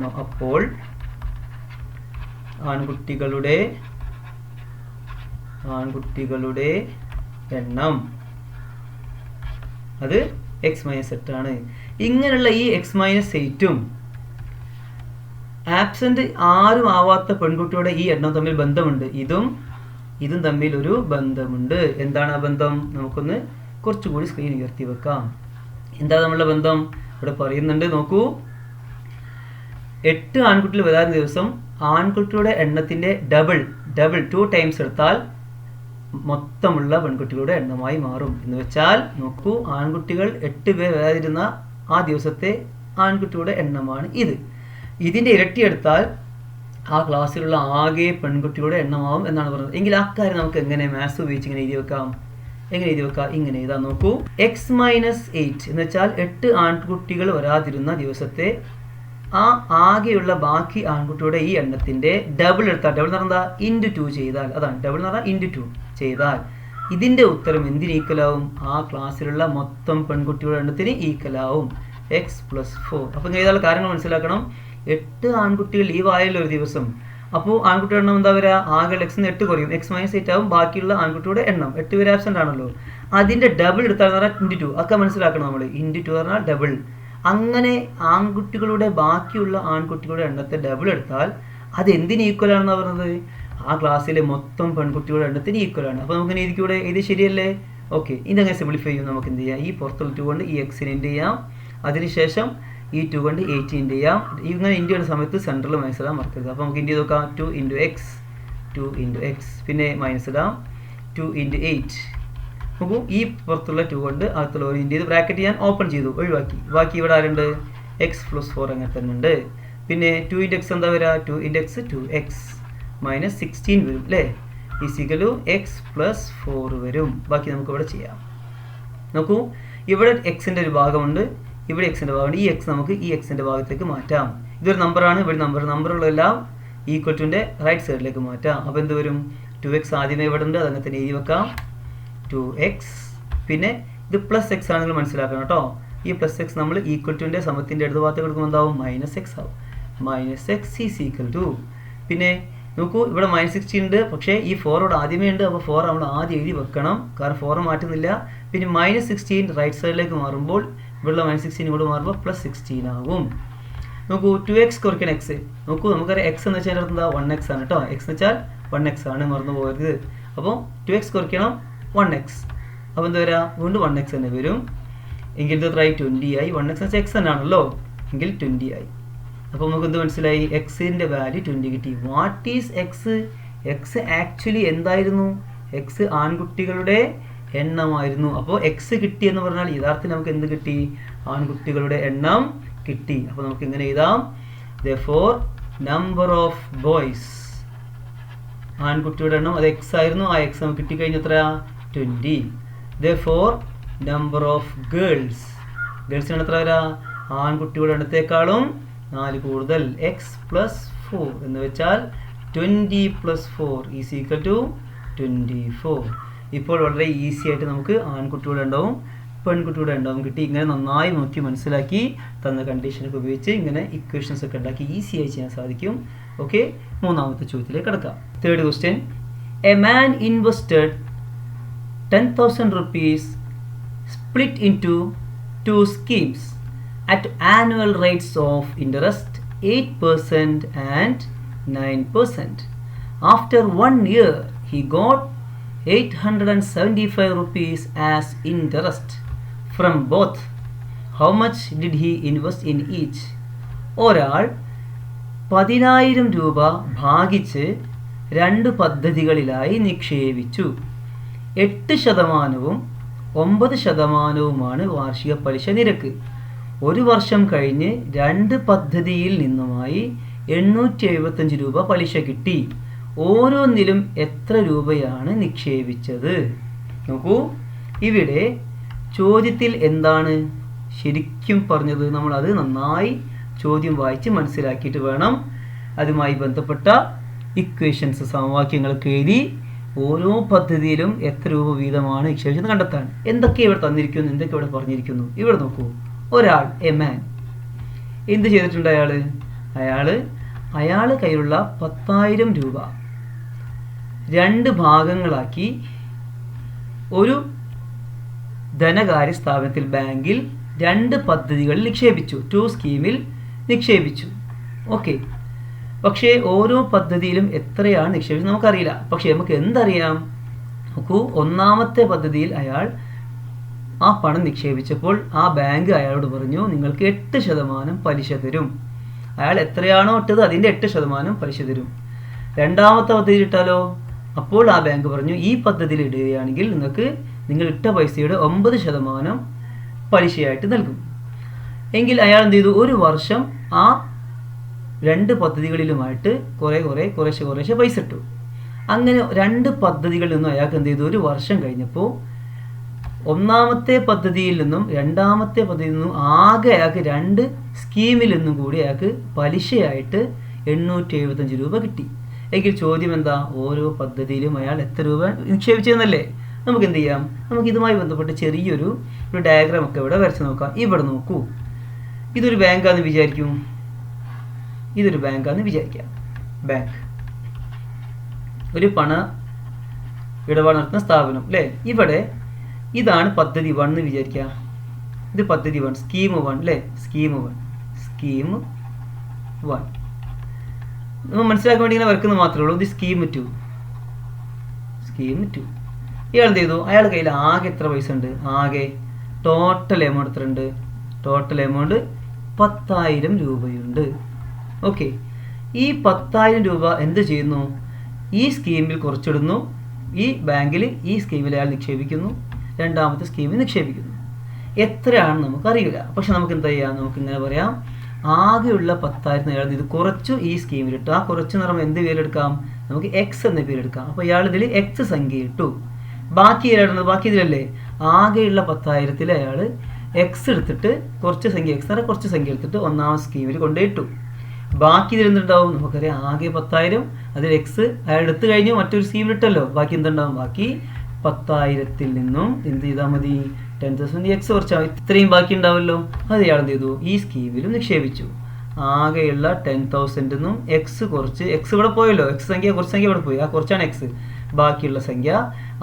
എണ്ണം അത് x-8 ആണ്. ഇങ്ങനെയുള്ള ഈ x-8ഉം ആബ്സെന്റ് ആരും ആവാത്ത പെൺകുട്ടിയുടെ ഈ എണ്ണം തമ്മിൽ ബന്ധമുണ്ട്. ഇതും തമ്മിൽ ഒരു ബന്ധമുണ്ട്. എന്താണ് ആ ബന്ധം? നമുക്കൊന്ന് കുറച്ചുകൂടി സ്ക്രീൻ ഉയർത്തി വെക്കാം. എന്താ നമ്മളുടെ ബന്ധം? ഇവിടെ പറയുന്നുണ്ട്, നോക്കൂ. 8 ആൺകുട്ടികൾ വരാത്ത ദിവസം ആൺകുട്ടിയുടെ എണ്ണത്തിന്റെ ഡബിൾ 2 ടൈംസ് എടുത്താൽ മൊത്തമുള്ള പെൺകുട്ടികളുടെ എണ്ണമായി മാറും. എന്ന് വെച്ചാൽ നോക്കൂ, ആൺകുട്ടികൾ 8 പേർ വരാതിരുന്ന ആ ദിവസത്തെ ആൺകുട്ടിയുടെ എണ്ണമാണ് ഇത്. ഇതിന്റെ ഇരട്ടി എടുത്താൽ ആ ക്ലാസ്സിലുള്ള ആകെ പെൺകുട്ടികളുടെ എണ്ണമാവും എന്നാണ് പറയുന്നത്. എങ്കിൽ ആ കാര്യം നമുക്ക് എങ്ങനെ മാത്സ് ഉപയോഗിച്ച് ഇങ്ങനെ എഴുതി വെക്കാം? ഇങ്ങനെ എഴുതാൻ നോക്കൂ. x-8 എന്ന് വെച്ചാൽ 8 ആൺകുട്ടികൾ വരാതിരുന്ന ദിവസത്തെ ആ ആകെയുള്ള ബാക്കി ആൺകുട്ടിയുടെ ഈ എണ്ണത്തിന്റെ ഡബിൾ എടുത്താൽ, ഡബിൾ എന്ന് പറഞ്ഞാൽ ഇൻറ്റു 2 ചെയ്താൽ, അതാണ് ഡബിൾ എന്ന് പറഞ്ഞാൽ ഇൻറ്റു 2 ചെയ്താൽ ഇതിന്റെ ഉത്തരം എന്തിന് ഈക്വലാവും? ആ ക്ലാസ്സിലുള്ള മൊത്തം പെൺകുട്ടികളുടെ എണ്ണത്തിന് ഈക്വലാവും, x+4. അപ്പം ചെയ്താലുള്ള കാര്യങ്ങൾ മനസ്സിലാക്കണം. 8 ആൺകുട്ടികൾ ലീവ് ആയല്ലോ ഒരു ദിവസം. അപ്പോൾ ആൺകുട്ടിയുടെ എണ്ണം എന്താ വരിക? ആകെ x 8 കുറയും, x-8 ആവും ബാക്കിയുള്ള ആൺകുട്ടിയുടെ എണ്ണം. 8 പേര് ആബ്സെന്റ് ആണല്ലോ, അതിന്റെ ഡബിൾ എടുത്താൽ പറഞ്ഞാൽ ഇൻറ്റു 2. ഒക്കെ മനസ്സിലാക്കണം നമ്മൾ. ഇൻറ്റു 2 പറഞ്ഞാൽ ഡബിൾ. അങ്ങനെ ആൺകുട്ടികളുടെ ബാക്കിയുള്ള ആൺകുട്ടികളുടെ എണ്ണത്തെ ഡബിൾ എടുത്താൽ അത് എന്തിന് ഈക്വൽ ആണെന്ന് പറയുന്നത്? ആ ക്ലാസ്സിലെ മൊത്തം പെൺകുട്ടികളുടെ എണ്ണത്തിന് ഈക്വൽ ആണ്. അപ്പോൾ നമുക്ക് ഇതിലൂടെ ഇത് ശരിയല്ലേ? ഓക്കെ, ഇതങ്ങനെ സിംപ്ലിഫൈ ചെയ്യും. നമുക്ക് എന്ത് ചെയ്യാം? ഈ പുറത്തുള്ള 2 കൊണ്ട് ഈ എക്സിനെ എന്ത് ചെയ്യാം? അതിനുശേഷം ഈ 2 കൊണ്ട് 8 ഇൻറ്റു ചെയ്യാം. ഇങ്ങനെ ഇൻറ്റു ചെയ്യുന്ന സമയത്ത് സെൻട്രൽ മൈനസ് ഇടാൻ മറക്കരുത്. അപ്പോൾ നമുക്ക് ഇൻറ്റു നോക്കാം. 2 ഇൻറ്റു എക്സ് പിന്നെ മൈനസ് ഇടാം 2 ഇൻറ്റു 8. നോക്കൂ, ഈ പുറത്തുള്ള 2 കൊണ്ട് അകത്തുള്ള ഒരു ഇൻറ്റു ചെയ്ത് ബ്രാക്കറ്റ് ഞാൻ ഓപ്പൺ ചെയ്തു, ഒഴിവാക്കി. ബാക്കി ഇവിടെ ആരുണ്ട്? x+4 അങ്ങനെ തന്നെ ഉണ്ട്. പിന്നെ 2 ഇൻറ്റു എക്സ് എന്താ വരിക? 2 ഇൻറ്റു എക്സ് 2x മൈനസ് 16 വരും അല്ലേ? ഈസിക്കലു x+4 വരും. ബാക്കി നമുക്ക് ഇവിടെ ചെയ്യാം. നോക്കൂ, ഇവിടെ എക്സിൻ്റെ ഒരു ഭാഗമുണ്ട്, ഇവിടെ എക്സിൻ്റെ ഭാഗമുണ്ട്. ഈ എക്സ് നമുക്ക് ഈ എക്സിൻ്റെ ഭാഗത്തേക്ക് മാറ്റാം. ഇതൊരു നമ്പറാണ്, ഇവിടെ നമ്പറുകളെല്ലാം ഈക്വൽ ടുൻ്റെ റൈറ്റ് സൈഡിലേക്ക് മാറ്റാം. അപ്പോൾ എന്ത് വരും? 2x ആദ്യമേ ഇവിടെ ഉണ്ട്, അതങ്ങനെ തന്നെ എഴുതി വെക്കാം. 2x പിന്നെ ഇത് പ്ലസ് എക്സ് ആണെങ്കിൽ മനസ്സിലാക്കണം കേട്ടോ. ഈ പ്ലസ് എക്സ് നമ്മൾ ഈക്വൽ ടുൻ്റെ സമത്തിൻ്റെ ഇടത് ഭാഗത്ത് കൊടുക്കുമ്പോൾ എന്താവും? -x ആവും. -x ഈസ് ഈക്വൽ ടു, പിന്നെ നോക്കൂ ഇവിടെ -16 ഉണ്ട്, പക്ഷേ ഈ 4 ഇവിടെ ആദ്യമേ ഉണ്ട്. അപ്പോൾ 4 നമ്മൾ ആദ്യം എഴുതി വെക്കണം, കാരണം 4 മാറ്റുന്നില്ല. പിന്നെ -16 റൈറ്റ് സൈഡിലേക്ക് മാറുമ്പോൾ ഇവിടെയുള്ള -16 കൂടെ മാറുമ്പോൾ +16 ആവും. നോക്കൂ, 2x കുറയ്ക്കണം എക്സ്. നോക്കൂ, നമുക്കറിയാം എക്സ് എന്ന് വെച്ചാൽ എന്താ? 1x ആണ് കേട്ടോ. എക്സ് എന്ന് വെച്ചാൽ 1x ആണ്, മറന്നു പോകരുത്. അപ്പോൾ 2x കുറയ്ക്കണം 1x. അപ്പോൾ എന്താ വരിക? വീണ്ടും 1x തന്നെ വരും. എങ്കിൽ ഇത് 20 ആയി. 1x എന്ന് വെച്ചാൽ എക്സ് തന്നെയാണല്ലോ, എങ്കിൽ 20 ആയി. അപ്പോൾ നമുക്ക് എന്ത് മനസ്സിലായി? എക്സിൻ്റെ വാല്യൂ 20 കിട്ടി. What is X? X actually എന്തായിരുന്നു? എക്സ് ആൺകുട്ടികളുടെ എണ്ണമായിരുന്നു. അപ്പോൾ എക്സ് കിട്ടി എന്ന് പറഞ്ഞാൽ യഥാർത്ഥത്തിൽ നമുക്ക് എന്ത് കിട്ടി? ആൺകുട്ടികളുടെ എണ്ണം കിട്ടി. അപ്പോൾ നമുക്ക് ഇങ്ങനെ എഴുതാം, therefore number of boys, ആൺകുട്ടിയുടെ എണ്ണം അത് എക്സ് ആയിരുന്നു. ആ എക്സ് നമുക്ക് കിട്ടിക്കഴിഞ്ഞ എത്രയാ? 20. therefore number of girls, ഗേൾസിന് എത്ര വരാ? ആൺകുട്ടിയുടെ എണ്ണത്തെക്കാളും 4 കൂടുതൽ, x+4 എന്ന് വെച്ചാൽ 20 + 4 ഈസ് ഈക്വൽ ടു 24. ഇപ്പോൾ വളരെ ഈസി ആയിട്ട് നമുക്ക് ആൺകുട്ടിയുടെ എണ്ണവും പെൺകുട്ടിയുടെ എണ്ണവും കിട്ടി. ഇങ്ങനെ നന്നായി നോക്കി മനസ്സിലാക്കി തന്ന കണ്ടീഷനൊക്കെ ഉപയോഗിച്ച് ഇങ്ങനെ ഇക്വേഷൻസ് ഒക്കെ ഉണ്ടാക്കി ഈസി ആയി ചെയ്യാൻ സാധിക്കും. ഓക്കെ, മൂന്നാമത്തെ ചോദ്യത്തിലേക്ക് കിടക്കാം. Third question, a man invested 10,000 rupees split into 2 schemes at annual rates of interest 8% and 9%. After 1 year, he got 875 rupees as interest from both. How much did he invest in each? ഒരാൾ 10,000 രൂപ ഭാഗിച്ച് 2 പദ്ധതികളിലായി നിക്ഷേപിച്ചു. 8% 9% വാർഷിക പലിശ നിരക്ക്. 1 വർഷം കഴിഞ്ഞ് 2 പദ്ധതിയിൽ നിന്നുമായി 875 രൂപ പലിശ കിട്ടി. ഓരോന്നിലും എത്ര രൂപയാണ് നിക്ഷേപിച്ചത്? നോക്കൂ, ഇവിടെ ചോദ്യത്തിൽ എന്താണ് ശരിക്കും പറഞ്ഞത്? നമ്മൾ അത് നന്നായി ചോദ്യം വായിച്ച് മനസ്സിലാക്കിയിട്ട് വേണം അതുമായി ബന്ധപ്പെട്ട ഇക്വേഷൻസ് സമവാക്യങ്ങളൊക്കെ എഴുതി ഓരോ പദ്ധതിയിലും എത്ര രൂപ വീതമാണ് നിക്ഷേപിച്ചത് കണ്ടെത്താൻ. എന്തൊക്കെ ഇവിടെ തന്നിരിക്കുന്നു, എന്തൊക്കെ ഇവിടെ പറഞ്ഞിരിക്കുന്നു? ഇവിടെ നോക്കൂ, ഒരാൾ എ മാൻ എന്ത് ചെയ്തിട്ടുണ്ട്? അയാൾ കയ്യിലുള്ള 10,000 രൂപ 2 ഭാഗങ്ങളാക്കി ഒരു ധനകാര്യ സ്ഥാപനത്തിൽ ബാങ്കിൽ 2 പദ്ധതികളിൽ നിക്ഷേപിച്ചു. 2 സ്കീമിൽ നിക്ഷേപിച്ചു. ഓക്കെ, പക്ഷേ ഓരോ പദ്ധതിയിലും എത്രയാണ് നിക്ഷേപിച്ചത് നമുക്കറിയില്ല. പക്ഷേ നമുക്ക് എന്തറിയാം? നോക്കൂ, ഒന്നാമത്തെ പദ്ധതിയിൽ അയാൾ ആ പണം നിക്ഷേപിച്ചപ്പോൾ ആ ബാങ്ക് അയാളോട് പറഞ്ഞു നിങ്ങൾക്ക് 8% പലിശ തരും. അയാൾ എത്രയാണോ ഇട്ടത് അതിൻ്റെ 8% പലിശ തരും. രണ്ടാമത്തെ പദ്ധതിയിൽ ഇട്ടാലോ? അപ്പോൾ ആ ബാങ്ക് പറഞ്ഞു ഈ പദ്ധതിയിൽ ഇടുകയാണെങ്കിൽ നിങ്ങൾ ഇട്ട പൈസയുടെ 9% പലിശയായിട്ട് നൽകും. എങ്കിൽ അയാൾ എന്ത് ചെയ്തു? ഒരു വർഷം ആ 2 പദ്ധതികളിലുമായിട്ട് കുറേശ്ശെ പൈസ ഇട്ടു. അങ്ങനെ 2 പദ്ധതികളിൽ നിന്നും അയാൾക്ക് എന്ത് ചെയ്തു? ഒരു വർഷം കഴിഞ്ഞപ്പോൾ ഒന്നാമത്തെ പദ്ധതിയിൽ നിന്നും രണ്ടാമത്തെ പദ്ധതിയിൽ നിന്നും ആകെ അയാൾക്ക് 2 സ്കീമിൽ നിന്നും കൂടി അയാൾക്ക് പലിശയായിട്ട് 875 രൂപ കിട്ടി. എങ്കിൽ ചോദ്യം എന്താ? ഓരോ പദ്ധതിയിലും അയാൾ എത്ര രൂപ നിക്ഷേപിച്ചതെന്നല്ലേ? നമുക്ക് എന്ത് ചെയ്യാം? നമുക്ക് ഇതുമായി ബന്ധപ്പെട്ട് ചെറിയൊരു ഡയഗ്രാം ഒക്കെ ഇവിടെ വരച്ച് നോക്കാം. ഇവിടെ നോക്കൂ, ഇതൊരു ബാങ്കാന്ന് വിചാരിക്കും. ബാങ്ക് ഒരു പണ ഇടപാട് നടത്തുന്ന സ്ഥാപനം അല്ലേ? ഇവിടെ ഇതാണ് പദ്ധതി 1 എന്ന് വിചാരിക്കുക. ഇത് പദ്ധതി 1, സ്കീം 1 അല്ലേ? സ്കീം 1 നമ്മൾ മനസ്സിലാക്കാൻ വേണ്ടി ഇങ്ങനെ വരക്കുന്നത് മാത്രമേ ഉള്ളൂ. ഇത് സ്കീം 2. ഇയാൾ എന്ത് ചെയ്തു? അയാളുടെ കയ്യിൽ ആകെ എത്ര പൈസ ഉണ്ട്? ആകെ ടോട്ടൽ എമൗണ്ട് എത്ര ഉണ്ട്? ടോട്ടൽ എമൗണ്ട് 10,000 രൂപയുണ്ട്. ഓക്കെ, ഈ 10,000 രൂപ എന്ത് ചെയ്യുന്നു? ഈ സ്കീമിൽ കുറച്ചിടുന്നു. ഈ ബാങ്കിൽ ഈ സ്കീമിൽ അയാൾ നിക്ഷേപിക്കുന്നു. രണ്ടാമത്തെ സ്കീമിൽ നിക്ഷേപിക്കുന്നു. എത്രയാണ് നമുക്കറിയില്ല. പക്ഷെ നമുക്ക് എന്താ ചെയ്യാം? നമുക്കിങ്ങനെ പറയാം, ആകെയുള്ള 10,000 അയാൾ ഇത് കുറച്ചു ഈ സ്കീമിലിട്ടു. ആ കുറച്ച് എന്ന് പറയുമ്പോൾ എന്ത് പേരെടുക്കാം? നമുക്ക് എക്സ് എന്ന പേരെടുക്കാം. അപ്പോൾ ഇയാൾ ഇതിൽ എക്സ് സംഖ്യ ഇട്ടു. ബാക്കി ഏതാടുന്നത്? ബാക്കി ഇതിലല്ലേ? ആകെയുള്ള 10,000 അയാൾ എക്സ് എടുത്തിട്ട് കുറച്ച് സംഖ്യ എടുത്തിട്ട് ഒന്നാമത്തെ സ്കീമിൽ കൊണ്ടുപോയിട്ടു. ബാക്കി ഇതിൽ എന്തുണ്ടാവും? നമുക്കറിയാം ആകെ 10,000, അതിൽ എക്സ് അയാൾ എടുത്തു കഴിഞ്ഞു, മറ്റൊരു സ്കീമിലിട്ടല്ലോ. ബാക്കി എന്തുണ്ടാവും? ബാക്കി 10,000 നിന്നും എന്ത് ചെയ്താൽ മതി? 10,000 എക്സ് കുറച്ചാൽ ഇത്രയും ബാക്കി ഉണ്ടാവുമല്ലോ. അത് ഇയാൾ എന്ത് ചെയ്തു? ഈ സ്കീമിലും നിക്ഷേപിച്ചു. ആകെയുള്ള 10,000 നിന്നും എക്സ് കുറച്ച്, എക്സ് ഇവിടെ പോയല്ലോ, എക്സ് സംഖ്യ കുറച്ച് സംഖ്യ ഇവിടെ പോയി, ആ കുറച്ചാണ് എക്സ്. ബാക്കിയുള്ള സംഖ്യ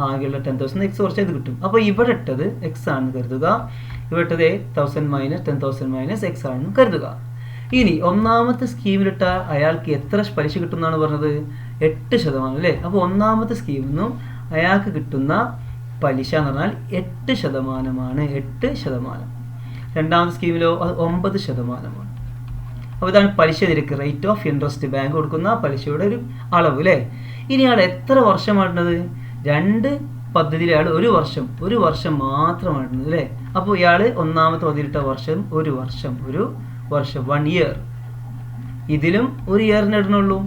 ആകെയുള്ള 10,000 എക്സ് കുറച്ച് ഇത് കിട്ടും. അപ്പോൾ ഇവിടെ ഇട്ടത് എക്സ് ആണെന്ന് കരുതുക. ഇവിടെ ഇട്ടത് 10,000 എക്സ് ആണെന്ന് കരുതുക. ഇനി ഒന്നാമത്തെ സ്കീമിലിട്ട അയാൾക്ക് എത്ര പലിശ കിട്ടും എന്നാണ് പറഞ്ഞത്? 8% അല്ലേ? അപ്പോൾ ഒന്നാമത്തെ സ്കീമിൽ നിന്നും അയാൾക്ക് കിട്ടുന്ന പലിശ എന്ന് പറഞ്ഞാൽ 8%. 8%. രണ്ടാമത്തെ സ്കീമിലോ അത് 9%. അപ്പോൾ ഇതാണ് പലിശ നിരക്ക്, റേറ്റ് ഓഫ് ഇൻട്രസ്റ്റ്. ബാങ്ക് കൊടുക്കുന്ന പലിശയുടെ ഒരു അളവ് അല്ലേ? ഇനി അയാൾ എത്ര വർഷമായിട്ടുള്ളത്? 2 പദ്ധതിയിൽ അയാൾ ഒരു വർഷം മാത്രമായിട്ടുള്ളത് അല്ലേ? അപ്പോൾ ഇയാൾ ഒന്നാമത്തെ പദ്ധതിയിലിട്ട വർഷം ഒരു വർഷം 1 ഇയർ. ഇതിലും ഒരു ഇയറിന് ഇടണുള്ളൂ.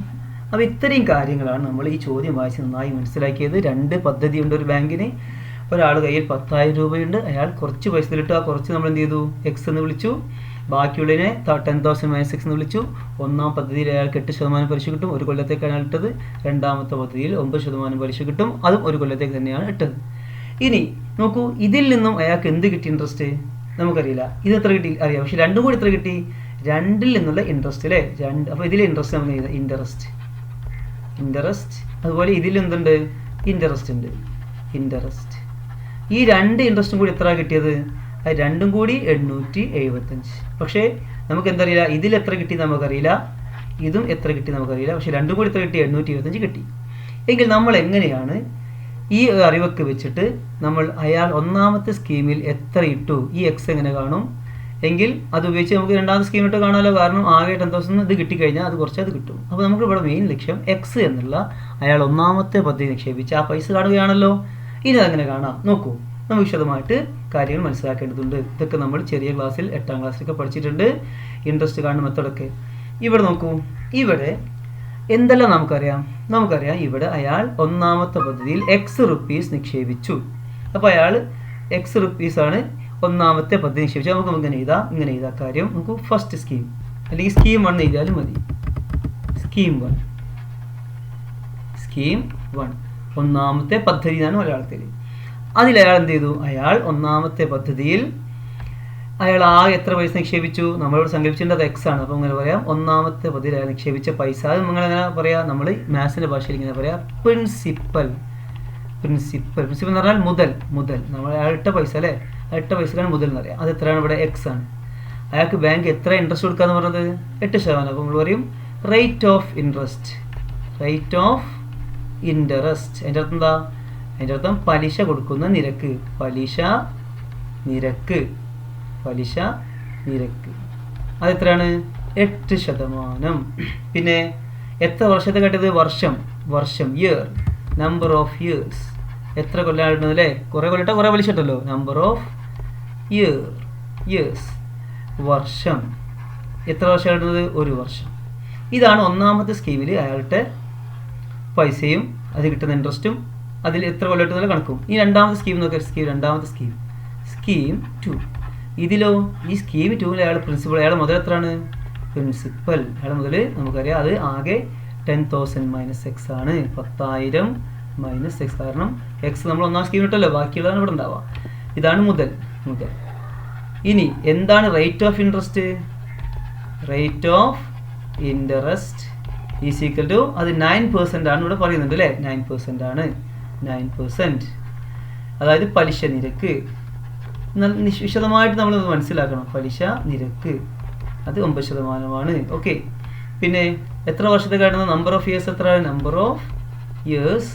അപ്പോൾ ഇത്രയും കാര്യങ്ങളാണ് നമ്മൾ ഈ ചോദ്യം വായിച്ച് നന്നായി മനസ്സിലാക്കിയത്. 2 പദ്ധതിയുണ്ട് ഒരു ബാങ്കിന്. ഒരാൾ കയ്യിൽ 10,000 രൂപയുണ്ട്. അയാൾ കുറച്ച് പൈസയിലിട്ട് ആ കുറച്ച് നമ്മൾ എന്ത് ചെയ്തു? എക്സ് എന്ന് വിളിച്ചു. ബാക്കിയുള്ളതിനെ 10,000 - എക്സ് എന്ന് വിളിച്ചു. ഒന്നാം പദ്ധതിയിൽ അയാൾക്ക് 8% പലിശ കിട്ടും, ഒരു കൊല്ലത്തേക്കാണ് അയാൾ ഇട്ടത്. രണ്ടാമത്തെ പദ്ധതിയിൽ 9% പലിശ കിട്ടും, അതും ഒരു കൊല്ലത്തേക്ക് തന്നെയാണ് ഇട്ടത്. ഇനി നോക്കൂ, ഇതിൽ നിന്നും അയാൾക്ക് എന്ത് കിട്ടി? ഇൻട്രസ്റ്റ് നമുക്കറിയില്ല. ഇത് എത്ര കിട്ടി അറിയാം, പക്ഷെ രണ്ടും കൂടി എത്ര കിട്ടി? 2ൽ നിന്നുള്ള ഇൻട്രസ്റ്റ് അല്ലേ? 2. അപ്പോൾ ഇതിലെ ഇൻട്രസ്റ്റ് നമ്മൾ ചെയ്താൽ ഇൻട്രസ്റ്റ്. അതുപോലെ ഇതിൽ എന്തുണ്ട്? ഇൻട്രസ്റ്റ് ഉണ്ട്. ഈ 2 ഇൻട്രസ്റ്റും കൂടി എത്ര കിട്ടിയത്? അത് രണ്ടും കൂടി 875. പക്ഷേ നമുക്ക് എന്തറിയില്ല, ഇതിൽ എത്ര കിട്ടി നമുക്കറിയില്ല, ഇതും എത്ര കിട്ടി നമുക്കറിയില്ല. പക്ഷെ രണ്ടും കൂടി എത്ര കിട്ടി? 825 കിട്ടി. എങ്കിൽ നമ്മൾ എങ്ങനെയാണ് ഈ അറിവൊക്കെ വെച്ചിട്ട് അയാൾ ഒന്നാമത്തെ സ്കീമിൽ എത്ര ഇട്ടു, ഈ എക്സ് എങ്ങനെ കാണും? എങ്കിൽ അത് ഉപയോഗിച്ച് നമുക്ക് രണ്ടാമത്തെ സ്കീം ഇട്ട് കാണാമല്ലോ. കാരണം ആകെ 10,000 ഇത് കിട്ടിക്കഴിഞ്ഞാൽ അത് കുറച്ച് അത് കിട്ടും. അപ്പോൾ നമുക്ക് ഇവിടെ മെയിൻ ലക്ഷ്യം എക്സ് എന്നുള്ള അയാൾ ഒന്നാമത്തെ പദ്ധതി നിക്ഷേപിച്ച് ആ പൈസ കാണുകയാണല്ലോ. ഇനി അതെങ്ങനെ കാണാം? നോക്കൂ, നമുക്ക് വിശദമായിട്ട് കാര്യങ്ങൾ മനസ്സിലാക്കേണ്ടതുണ്ട്. ഇതൊക്കെ നമ്മൾ ചെറിയ ക്ലാസ്സിൽ 8ാം ക്ലാസ്സിലൊക്കെ പഠിച്ചിട്ടുണ്ട്, ഇൻട്രസ്റ്റ് കാണുന്ന മെത്തഡൊക്കെ. ഇവിടെ നോക്കൂ, ഇവിടെ എന്തെല്ലാം നമുക്കറിയാം? ഇവിടെ അയാൾ ഒന്നാമത്തെ പദ്ധതിയിൽ X നിക്ഷേപിച്ചു. അപ്പോൾ അയാൾ X ആണ് ഒന്നാമത്തെ പദ്ധതി നിക്ഷേപിച്ചു. നമുക്ക് ഇങ്ങനെ എഴുതാം കാര്യം. നമുക്ക് ഫസ്റ്റ് സ്കീം അല്ലെങ്കിൽ സ്കീം 1 എഴുതിയാലും മതി. സ്കീം 1 ഒന്നാമത്തെ പദ്ധതി എന്നാണ് മലയാളത്തിൽ. അതിൽ അയാൾ എന്ത് ചെയ്തു? അയാൾ ഒന്നാമത്തെ പദ്ധതിയിൽ അയാൾ എത്ര പൈസ നിക്ഷേപിച്ചു? നമ്മളോട് സങ്കല്പിച്ചിട്ടുള്ളത് എക്സ് ആണ്. അപ്പോൾ ഇങ്ങനെ പറയാം, ഒന്നാമത്തെ പദ്ധതിയിൽ അയാൾ നിക്ഷേപിച്ച പൈസ, അത് നിങ്ങളെങ്ങനെ പറയാം? നമ്മൾ മാത്സിൻ്റെ ഭാഷയിൽ ഇങ്ങനെ പറയാം, പ്രിൻസിപ്പൽ എന്ന് പറഞ്ഞാൽ മുതൽ. നമ്മൾ അയാൾ ഇട്ട പൈസ അല്ലേ, ഇട്ട പൈസക്കാണ് മുതൽ എന്ന് പറയാം. അത് എത്രയാണ്? ഇവിടെ എക്സ് ആണ്. അയാൾക്ക് ബാങ്ക് എത്ര ഇൻട്രസ്റ്റ് കൊടുക്കാന്ന് പറഞ്ഞത്? 8%. അപ്പോൾ നമ്മൾ പറയും rate of interest. Rate of interest അതിൻ്റെ അർത്ഥം എന്താ? അതിൻ്റെ അർത്ഥം പലിശ കൊടുക്കുന്ന നിരക്ക്. പലിശ നിരക്ക്. പലിശ നിരക്ക് അത് എത്രയാണ്? 8%. പിന്നെ എത്ര വർഷത്തെ കേട്ടത്? വർഷം. വർഷം ഇയർ. Number of years. എത്ര കൊല്ലമാണ് ഇടുന്നത് അല്ലേ? കുറേ കൊല്ലിട്ടാൽ കുറേ പലിശ ഇട്ടല്ലോ. Number of years. വർഷം. എത്ര വർഷമാണ് ഇടുന്നത്? 1 വർഷം. ഇതാണ് ഒന്നാമത്തെ സ്കീമിൽ അയാളുടെ പൈസയും അത് കിട്ടുന്ന ഇൻട്രസ്റ്റും അതിൽ എത്ര കൊല്ലം കിട്ടുന്ന കണക്കും. ഈ രണ്ടാമത്തെ സ്കീം നോക്കിയാൽ രണ്ടാമത്തെ സ്കീം 2. ഇതിലോ ഈ സ്കീം 2ൽ അയാൾ പ്രിൻസിപ്പൽ, അയാൾ മുതൽ എത്രയാണ്? പ്രിൻസിപ്പൽ. അയാൾ മുതൽ നമുക്കറിയാം അത് ആകെ 10,000 മൈനസ് എക്സ് ആണ്. 10,000 മൈനസ് എക്സ്. കാരണം എക്സ് നമ്മൾ ഒന്നാം സ്കീം ഇട്ടല്ലോ, ബാക്കിയുള്ളതാണ് ഇവിടെ ഉണ്ടാവുക. ഇതാണ് മുതൽ. ഇനി എന്താണ് rate of interest? Rate of interest is equal to അത് 9% ആണ് ഇവിടെ പറയുന്നുണ്ട് അല്ലേ? 9% ആണ്. 9%. അതായത് പലിശ നിരക്ക്. വിശദമായിട്ട് നമ്മൾ മനസ്സിലാക്കണം. പലിശ നിരക്ക് അത് 9%. ഓക്കെ. പിന്നെ എത്ര വർഷത്തെ കാണുന്നത്? നമ്പർ ഓഫ് ഇയേഴ്സ് എത്ര? Number of years.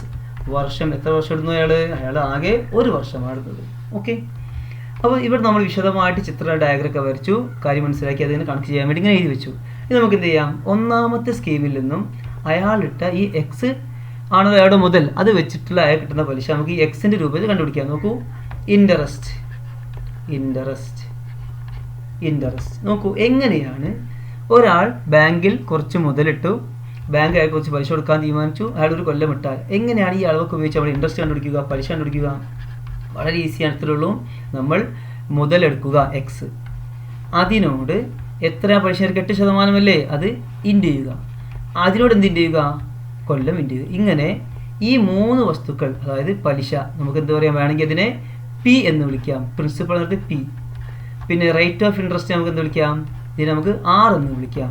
വർഷം. എത്ര വർഷം ഇടുന്നു അയാൾ ആകെ 1 വർഷമാണ് ഇടുന്നത്. ഓക്കെ. അപ്പോൾ ഇവിടെ നമ്മൾ വിശദമായിട്ട് ചിത്ര ഡയഗ്രമൊക്കെ വരച്ചു, കാര്യം മനസ്സിലാക്കി അതിന് കണക്ട് ചെയ്യാൻ വേണ്ടി ഇങ്ങനെ എഴുതി വെച്ചു. ഇനി നമുക്ക് എന്ത് ചെയ്യാം? ഒന്നാമത്തെ സ്കീമിൽ നിന്നും അയാളിട്ട ഈ എക്സ് ആണല്ലോ അയാളുടെ മുതൽ, അത് വെച്ചിട്ടുള്ള അയാൾ കിട്ടുന്ന പലിശ നമുക്ക് ഈ എക്സിൻ്റെ രൂപത്തിൽ കണ്ടുപിടിക്കാം. നോക്കൂ, ഇൻട്രസ്റ്റ്. നോക്കൂ, എങ്ങനെയാണ് ഒരാൾ ബാങ്കിൽ കുറച്ച് മുതലിട്ടു, ബാങ്ക് അയാൾക്ക് കുറച്ച് പലിശ കൊടുക്കാൻ തീരുമാനിച്ചു, അയാൾ 1 കൊല്ലം ഇട്ടാൽ എങ്ങനെയാണ് ഈ അളവൊക്കെ ഉപയോഗിച്ച് നമ്മൾ ഇൻട്രസ്റ്റ് കണ്ടുപിടിക്കുക, പലിശ കണ്ടുപിടിക്കുക? വളരെ ഈസിയാണ്. ഇത്രയുള്ളൂ. നമ്മൾ മുതലെടുക്കുക എക്സ്, അതിനോട് എത്ര പലിശ? 8% അത് ഇൻറ്റു ചെയ്യുക. അതിനോട് എന്ത് ഇൻറ്റു ചെയ്യുക? കൊല്ലം ഇൻറ്റു ചെയ്യുക. ഇങ്ങനെ ഈ 3 വസ്തുക്കൾ, അതായത് പലിശ നമുക്ക് എന്ത് പറയാം? വേണമെങ്കിൽ അതിനെ പി എന്ന് വിളിക്കാം. പ്രിൻസിപ്പൾ എന്നിട്ട് പി. പിന്നെ റേറ്റ് ഓഫ് ഇൻട്രസ്റ്റ് നമുക്ക് എന്ത് വിളിക്കാം? ഇതിനെ നമുക്ക് ആർ എന്ന് വിളിക്കാം.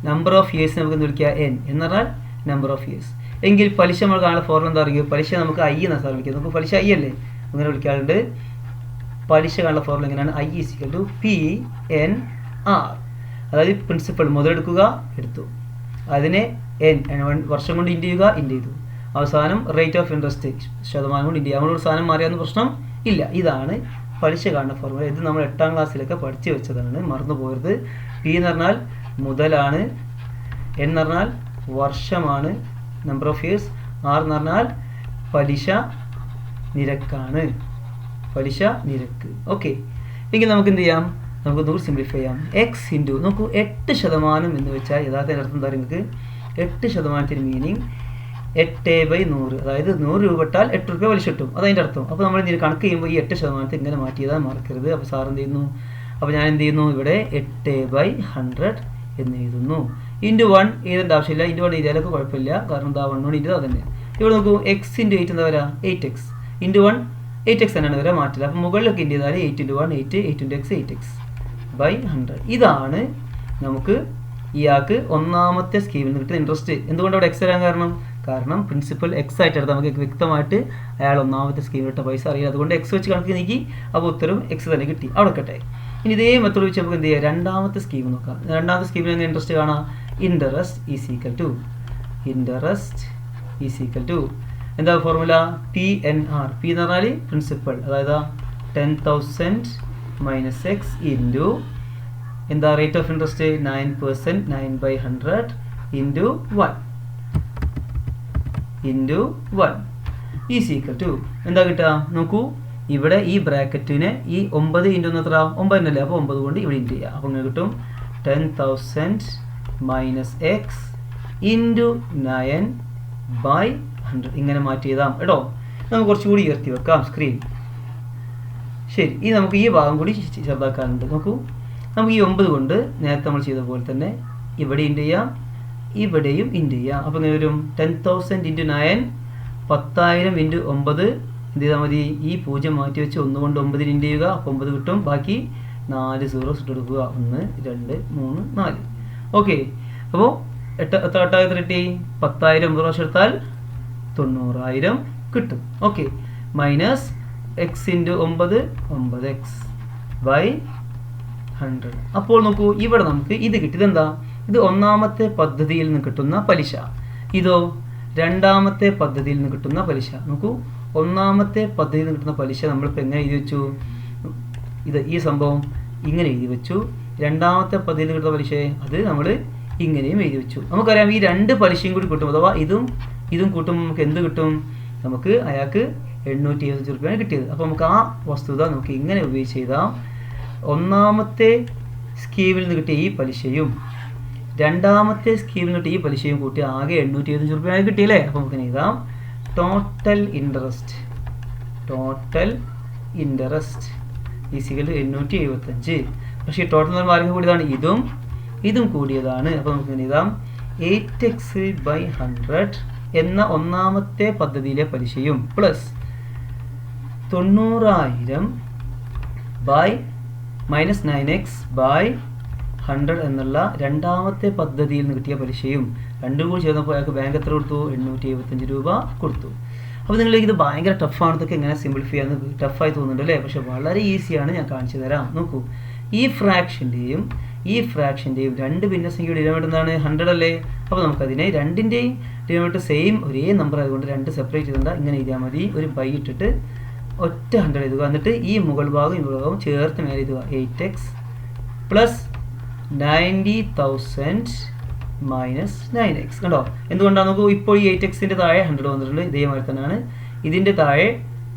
നമ്പർ ഓഫ് ഇയേഴ്സ് നമുക്ക് എന്ത് വിളിക്കാം? എൻ എന്ന് പറഞ്ഞാൽ നമ്പർ ഓഫ് ഇയേഴ്സ്. എങ്കിൽ പലിശ നമ്മൾ കാണുന്ന ഫോർമുല എന്താ പറയുക? പലിശ നമുക്ക് ഐ എന്നാണ് സാർ വിളിക്കുക. നമുക്ക് പലിശ ഐ അല്ലേ? അങ്ങനെ വിളിക്കാറുണ്ട്. പലിശ കാണുന്ന ഫോർമുല എങ്ങനെയാണ്? I is equal to P N R. അതായത് പ്രിൻസിപ്പൾ മുതലെടുക്കുക, എടുത്തു, അതിനെ എൻ വർഷം കൊണ്ട് ഇൻറ്റു ചെയ്യുക, ഇൻറ്റു ചെയ്തു, അവസാനം റേറ്റ് ഓഫ് ഇൻട്രസ്റ്റ് ശതമാനം കൊണ്ട് ഇൻറ്റു ചെയ്യുക. നമ്മളൊരു സാധനം മാറിയാന്ന് പ്രശ്നം ഇല്ല. ഇതാണ് പലിശ കാണുന്ന ഫോർമുല. ഇത് നമ്മൾ 8ാം ക്ലാസ്സിലൊക്കെ പഠിച്ചു വെച്ചതാണ്, മറന്നു പോകരുത്. പി എന്ന് പറഞ്ഞാൽ മുതലാണ്, എൻ എന്ന് പറഞ്ഞാൽ വർഷമാണ്, നമ്പർ ഓഫ് ഇയേഴ്സ്, ആർ എന്ന് പറഞ്ഞാൽ പലിശ നിരക്കാണ്. പലിശ നിരക്ക്. ഓക്കെ. എങ്കിൽ നമുക്ക് എന്ത് ചെയ്യാം? നമുക്ക് നൂറ് സിംപ്ലിഫൈ ചെയ്യാം. എക്സ് ഇൻറ്റു നോക്കൂ 8% എന്ന് വെച്ചാൽ യഥാർത്ഥ അർത്ഥം എന്താ? നിങ്ങൾക്ക് 8% മീനിങ് 8/100. അതായത് 100 രൂപ ഇട്ടാൽ 8 രൂപ പലിശ കിട്ടും. അതതിൻ്റെ അർത്ഥം. അപ്പോൾ നമ്മൾ ഇതിന് കണക്ക് ചെയ്യുമ്പോൾ ഈ 8% ഇങ്ങനെ മാറ്റിയതാൽ മറക്കരുത്. അപ്പോൾ സാർ എന്ത് ചെയ്യുന്നു? അപ്പോൾ ഞാൻ എന്ത് ചെയ്യുന്നു? ഇവിടെ 8/100 എന്ന് എഴുതുന്നു. ഇൻറ്റു 1 എഴുതേണ്ട ആവശ്യമില്ല. ഇൻറ്റു 1 എഴുതിയാലൊക്കെ കുഴപ്പമില്ല, കാരണം എന്താ 1 കൊണ്ട് ഇൻറ്റു അതന്നെ. ഇവിടെ നോക്കൂ, എക്സ് ഇൻറ്റു 8 എന്താ വരാം? 8x. ഇൻറ്റു 1 8x തന്നെയാണ് വരാൻ മാറ്റില്ല. അപ്പോൾ മുകളിലൊക്കെ ഇൻറ്റു ചെയ്താൽ 8 ഇൻറ്റു 1 8, 8 ഇൻറ്റു x 8x/100. ഇതാണ് നമുക്ക് ഇയാൾക്ക് ഒന്നാമത്തെ സ്കീമിൽ നിന്ന് കിട്ടുന്ന ഇൻട്രസ്റ്റ്. എന്തുകൊണ്ട് അവിടെ എക്സ് വരാൻ കാരണം പ്രിൻസിപ്പൽ എക്സ് ആയിട്ട് എടുത്താൽ നമുക്ക് വ്യക്തമായിട്ട് അയാൾ ഒന്നാമത്തെ സ്കീമിൽ ഇട്ട പൈസ അറിയാം. അതുകൊണ്ട് എക്സ് വെച്ച് കണക്ക് നീക്കി, അപ്പോൾ ഉത്തരം എക്സ് തന്നെ കിട്ടി. അവിടെ കട്ടെ. ഇനി ഇതേ മെത്തേഡ് വെച്ച് നമുക്ക് എന്ത് ചെയ്യാം? രണ്ടാമത്തെ സ്കീം നോക്കാം. രണ്ടാമത്തെ സ്കീമിൽ എങ്ങനെ ഇൻട്രസ്റ്റ് കാണാം? ഇൻട്രസ്റ്റ് ഈസ് ഈക്വൽ ടു എന്താ formula? P N R. P എന്ന് പറഞ്ഞാൽ പ്രിൻസിപ്പൽ, അതായത് 10,000 മൈനസ് എക്സ് ഇൻറ്റു എന്താ rate of interest? 9%, 9/100 into 1 is equal to എന്താ കിട്ടുക? നോക്കൂ, ഇവിടെ ഈ ബ്രാക്കറ്റിനെ ഈ 9 ഇൻറ്റു എത്ര? 9 അല്ലേ? അപ്പോൾ 9 കൊണ്ട് ഇവിടെ ഇൻറ്റു ചെയ്യുക. അപ്പോൾ ഇങ്ങനെ കിട്ടും 10,000 മൈനസ് എക്സ് ഇൻറ്റു 9/100. ഇങ്ങനെ മാറ്റി ചെയ്താം കേട്ടോ. നമുക്ക് കുറച്ചുകൂടി ഉയർത്തി വെക്കാം സ്ക്രീൻ. ശരി, ഇനി നമുക്ക് ഈ ഭാഗം കൂടി ചെറുതാക്കാനുണ്ട്. നോക്കൂ, നമുക്ക് ഈ 9 കൊണ്ട് നേരത്തെ നമ്മൾ ചെയ്ത പോലെ തന്നെ ഇവിടെ ഇൻറ്റു ചെയ്യാം, ഇവിടെയും ഇൻറ്റു ചെയ്യാം. അപ്പോൾ ഇങ്ങനെ വരും 10,000 ഇൻറ്റു 9, 10,000 ഇൻറ്റു 9. എന്ത് ചെയ്താൽ മതി? ഈ 0 മാറ്റി വെച്ച് 1 കൊണ്ട് 9 ഇൻറ്റു ചെയ്യുക. അപ്പോൾ 9 കിട്ടും. ബാക്കി 4 സീറോസ് ഇട്ട് കൊടുക്കുക. 1 2 3 4. ഓക്കെ. അപ്പോൾ എത്ര കിട്ടി? 10,000 9 പ്രാവശ്യം എടുത്താൽ 90,000 കിട്ടും. Okay. Minus X into 9 9x/100. അപ്പോൾ നോക്കൂ, ഇവിടെ നമുക്ക് ഇത് കിട്ടിയത് എന്താ? ഇത് ഒന്നാമത്തെ പദ്ധതിയിൽ നിന്ന് കിട്ടുന്ന പലിശ. ഇതോ രണ്ടാമത്തെ പദ്ധതിയിൽ നിന്ന് കിട്ടുന്ന പലിശ. നോക്കൂ, ഒന്നാമത്തെ പദ്ധതിയിൽ നിന്ന് കിട്ടുന്ന പലിശ നമ്മളിപ്പോൾ എങ്ങനെ എഴുതി വെച്ചു? ഈ സംഭവം ഇങ്ങനെ എഴുതി വെച്ചു. രണ്ടാമത്തെ പദ്ധതിയിൽ നിന്ന് കിട്ടുന്ന പലിശ അത് നമ്മൾ ഇങ്ങനെയും എഴുതി വെച്ചു. നമുക്കറിയാം ഈ രണ്ട് പലിശയും കൂടി കിട്ടും, അഥവാ ഇതും കൂട്ടുമ്പോൾ നമുക്ക് എന്ത് കിട്ടും? നമുക്ക് അയാൾക്ക് 875 രൂപയാണ് കിട്ടിയത്. അപ്പോൾ നമുക്ക് ആ വസ്തുത നമുക്ക് ഇങ്ങനെ ഉപയോഗിച്ച് എഴുതാം. ഒന്നാമത്തെ സ്കീമിൽ നിന്ന് കിട്ടിയ ഈ പലിശയും രണ്ടാമത്തെ സ്കീമിൽ നിന്ന് കിട്ടിയ ഈ പലിശയും കൂട്ടി ആകെ 875 രൂപയാണ് കിട്ടിയല്ലേ? അപ്പോൾ നമുക്ക് എഴുതാം ടോട്ടൽ ഇൻട്രസ്റ്റ് ഈസിക്കൽ 875. പക്ഷേ ടോട്ടൽ എന്ന് പറയുമ്പോൾ കൂടിയതാണ്, ഇതും കൂടിയതാണ്. അപ്പോൾ നമുക്ക് എഴുതാം 8x/100 എന്ന ഒന്നാമത്തെ പദ്ധതിയിലെ പലിശയും പ്ലസ് 90,000 - 9x/100 എന്നുള്ള രണ്ടാമത്തെ പദ്ധതിയിൽ നിന്ന് കിട്ടിയ പലിശയും രണ്ടും കൂടി ചേർന്നപ്പോൾ അയാൾക്ക് ബാങ്ക് എത്ര കൊടുത്തു? 875 രൂപ കൊടുത്തു. അപ്പോൾ നിങ്ങളിലേക്ക് ഇത് ഭയങ്കര ടഫാണെന്നൊക്കെ എങ്ങനെ സിംപ്ലിഫൈ ചെയ്യാന്ന് ടഫായി തോന്നുന്നുണ്ട് അല്ലേ? പക്ഷെ വളരെ ഈസിയാണ്, ഞാൻ കാണിച്ചു തരാം. നോക്കൂ, ഈ ഫ്രാക്ഷൻ്റെയും രണ്ട് ഭിന്നസംഖ്യയുടെ ഡിനോമിനേറ്റർ എന്താണ്? 100 അല്ലേ? അപ്പോൾ നമുക്കതിനെ രണ്ടിൻ്റെയും ഡിനോമിനേറ്റർ സെയിം ഒരേ നമ്പർ ആയതുകൊണ്ട് രണ്ട് സെപ്പറേറ്റ് ചെയ്തിട്ടുണ്ട്. ഇങ്ങനെ എഴുതിയാൽ മതി. ഒരു ബൈ ഇട്ടിട്ട് ഒറ്റ 100 എഴുതുക. എന്നിട്ട് ഈ മുകൾ ഭാഗവും ചേർത്ത് മേലെ എഴുതുക 8x + 90,000 - 9x. കണ്ടോ എന്തുകൊണ്ടാണ്? നമുക്ക് ഇപ്പോൾ ഈ 8xൻ്റെ താഴെ 100 വന്നിട്ടുണ്ട്. ഇതേമാതിരി തന്നെയാണ് ഇതിൻ്റെ താഴെ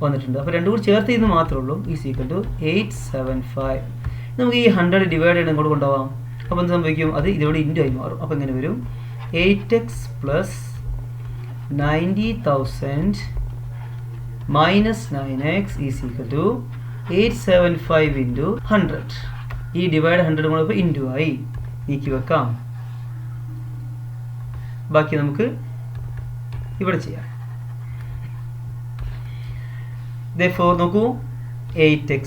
വന്നിട്ടുണ്ട്. അപ്പോൾ രണ്ടും കൂടി ചേർത്ത് ഇത് മാത്രമേ ഉള്ളൂ. Equal to 875. നമുക്ക് ഈ 100 ഡിവൈഡ് ചെയ്ത് ഇങ്ങോട്ട് കൊണ്ടുപോകാം. അപ്പോൾ എന്ത് സംഭവിക്കും? അത് ഇതിലൂടെ ഇൻറ്റു ആയി മാറും. അപ്പോൾ ഇങ്ങനെ വരും 8x + 90,000 - 9x ഈക്വൽ ടു 875 × 100. ഈ ഡിവൈഡ് 100 കൂടെ ഇപ്പോൾ ഇൻറ്റു ആയി, നീക്കി വെക്കാം. ബാക്കി നമുക്ക് ഇവിടെ ചെയ്യാം. therefore നോക്കൂ, 8x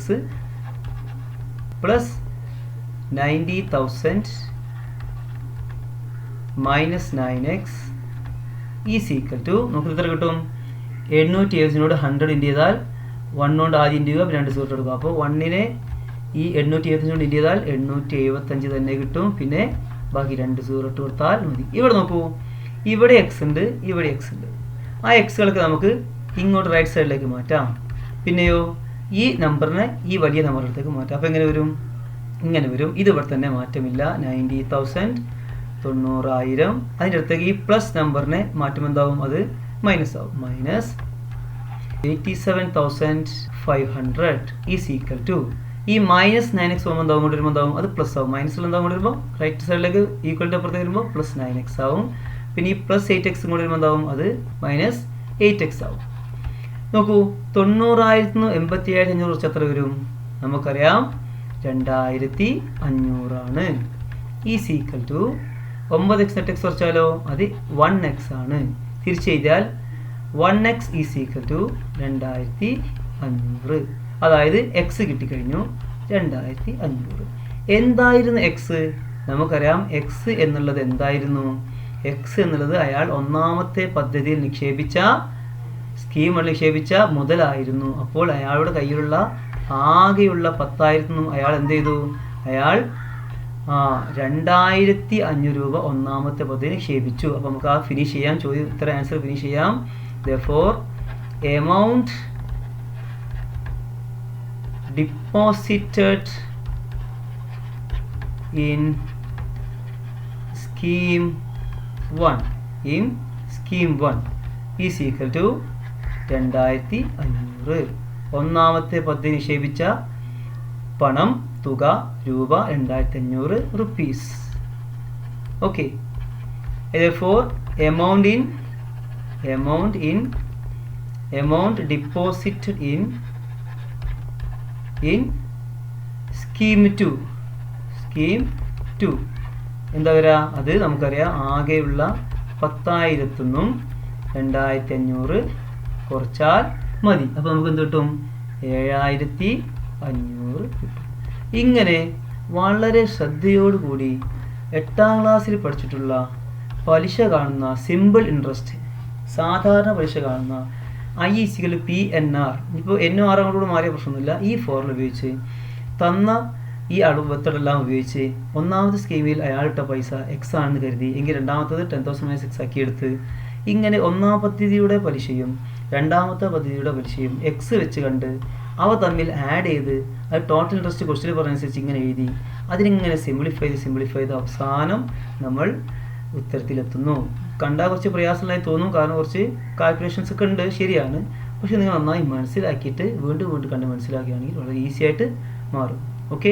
+ 90,000 - 9x ഈക്വൽ ടു നമുക്ക് എത്ര കിട്ടും? 870 100 ഇൻറ്റു ചെയ്താൽ 1 കൊണ്ട് ആദ്യം ഇൻറ്റു ചെയ്യുക, 2 സീറോ എടുക്കുക. അപ്പോൾ 1നെ ഈ 875 കൊണ്ട് ഇൻറ്റു ചെയ്താൽ 875 തന്നെ കിട്ടും. പിന്നെ ബാക്കി 2 സീറോ ഇട്ട് കൊടുത്താൽ മതി. ഇവിടെ നോക്കൂ, ഇവിടെ x ഉണ്ട്, ഇവിടെ x ഉണ്ട്. ആ എക്സുകളൊക്കെ നമുക്ക് ഇങ്ങോട്ട് റൈറ്റ് സൈഡിലേക്ക് മാറ്റാം. പിന്നെയോ ഈ നമ്പറിനെ ഈ വലിയ നമ്പറിലേക്ക് മാറ്റാം. അപ്പോൾ എങ്ങനെ വരും? ഇങ്ങനെ വരും. ഇത് ഇവിടെ തന്നെ മാറ്റമില്ല. 90,000 90,000. അതിൻ്റെ അടുത്തേക്ക് ഈ പ്ലസ് നമ്പറിനെ മാറ്റുമ്പോൾ എന്താവും? അത് മൈനസ് ആവും. -87,500 ഈക്വൽ ടു ഈ -9x പോകുമ്പോൾ എന്താവും? കൊണ്ട് വരുമ്പോൾ എന്താവും? അത് പ്ലസ് ആവും. മൈനസിൽ എന്താവും? കൊണ്ട് വരുമ്പോൾ റൈറ്റ് സൈഡിലേക്ക് ഈക്വൽ ടു അപ്പുറത്തേക്ക് വരുമ്പോൾ +9x ആവും. പിന്നെ ഈ +8x കൊണ്ട് വരുമ്പോൾ എന്താവും? അത് -8x ആവും. നോക്കൂ, 90,000 കുറച്ച് എത്ര വരും? നമുക്കറിയാം 2,500 ആണ്. ഈക്വൽ ടു 9x 8x കുറച്ചാലോ അത് 1x ആണ്. തിരിച്ചെഴുതിയാൽ 1x ഈക്വൽ ടു 2,500. അതായത് x കിട്ടിക്കഴിഞ്ഞു 2,500. എന്തായിരുന്നു x? നമുക്കറിയാം x എന്നുള്ളത് എന്തായിരുന്നു? x എന്നുള്ളത് അയാൾ ഒന്നാമത്തെ പദ്ധതിയിൽ നിക്ഷേപിച്ച മുതലായിരുന്നു. അപ്പോൾ അയാളുടെ കയ്യിലുള്ള ആകെയുള്ള 10,000 അയാൾ എന്ത് ചെയ്തു? അയാൾ 2,500 രൂപ ഒന്നാമത്തെ പദ്ധതി നിക്ഷേപിച്ചു. അപ്പോൾ നമുക്ക് ആ ഫിനിഷ് ചെയ്യാം. ഇത്ര ആൻസർ ഫിനിഷ് ചെയ്യാം. therefore amount deposited in scheme 1 is equal to 2,500. ഒന്നാമത്തെ പദ്ധതി നിക്ഷേപിച്ച പണം തുക രൂപ 2,500 rupees. Okay, therefore amount deposited in scheme 2 എന്താ വരിക? അത് നമുക്കറിയാം ആകെയുള്ള 10,000 നിന്നും 2,500 കുറച്ചാൽ മതി. അപ്പോൾ നമുക്ക് എന്ത് കിട്ടും? 7,500 കിട്ടും. ഇങ്ങനെ വളരെ ശ്രദ്ധയോടുകൂടി 8ാം ക്ലാസ്സിൽ പഠിച്ചിട്ടുള്ള പലിശ കാണുന്ന സിമ്പിൾ ഇൻട്രസ്റ്റ്, സാധാരണ പലിശ കാണുന്ന I = PNR. ഇപ്പോൾ NOR അങ്ങോട്ട് മാറിയ പ്രശ്നമൊന്നുമില്ല. ഈ ഫോർമുല ഉപയോഗിച്ച് തന്ന ഈ അളവ് മെത്തഡെല്ലാം ഉപയോഗിച്ച് ഒന്നാമത്തെ സ്കീമിൽ അയാളിട്ട പൈസ എക്സ് ആണെന്ന് കരുതി എങ്കിൽ രണ്ടാമത്തത് 10,000 6 ആക്കി എടുത്ത് ഇങ്ങനെ ഒന്നാം പദ്ധതിയുടെ പലിശയും രണ്ടാമത്തെ പദ്ധതിയുടെ പലിശയും എക്സ് വെച്ച് കണ്ട് അവ തമ്മിൽ ആഡ് ചെയ്ത് അത് ടോട്ടൽ ഇൻട്രസ്റ്റ് ക്വസ്റ്റ്യൻ പറയുന്നതനുസരിച്ച് ഇങ്ങനെ എഴുതി അതിനിങ്ങനെ സിംപ്ലിഫൈ ചെയ്ത് അവസാനം നമ്മൾ ഉത്തരത്തിലെത്തുന്നു. കണ്ടാൽ കുറച്ച് പ്രയാസമുള്ളതായി തോന്നും, കാരണം കുറച്ച് കാൽക്കുലേഷൻസ് ഒക്കെ ഉണ്ട്, ശരിയാണ്. പക്ഷെ നിങ്ങൾ നന്നായി മനസ്സിലാക്കിയിട്ട് വീണ്ടും കണ്ട് മനസ്സിലാക്കുകയാണെങ്കിൽ വളരെ ഈസി ആയിട്ട് മാറും. ഓക്കെ.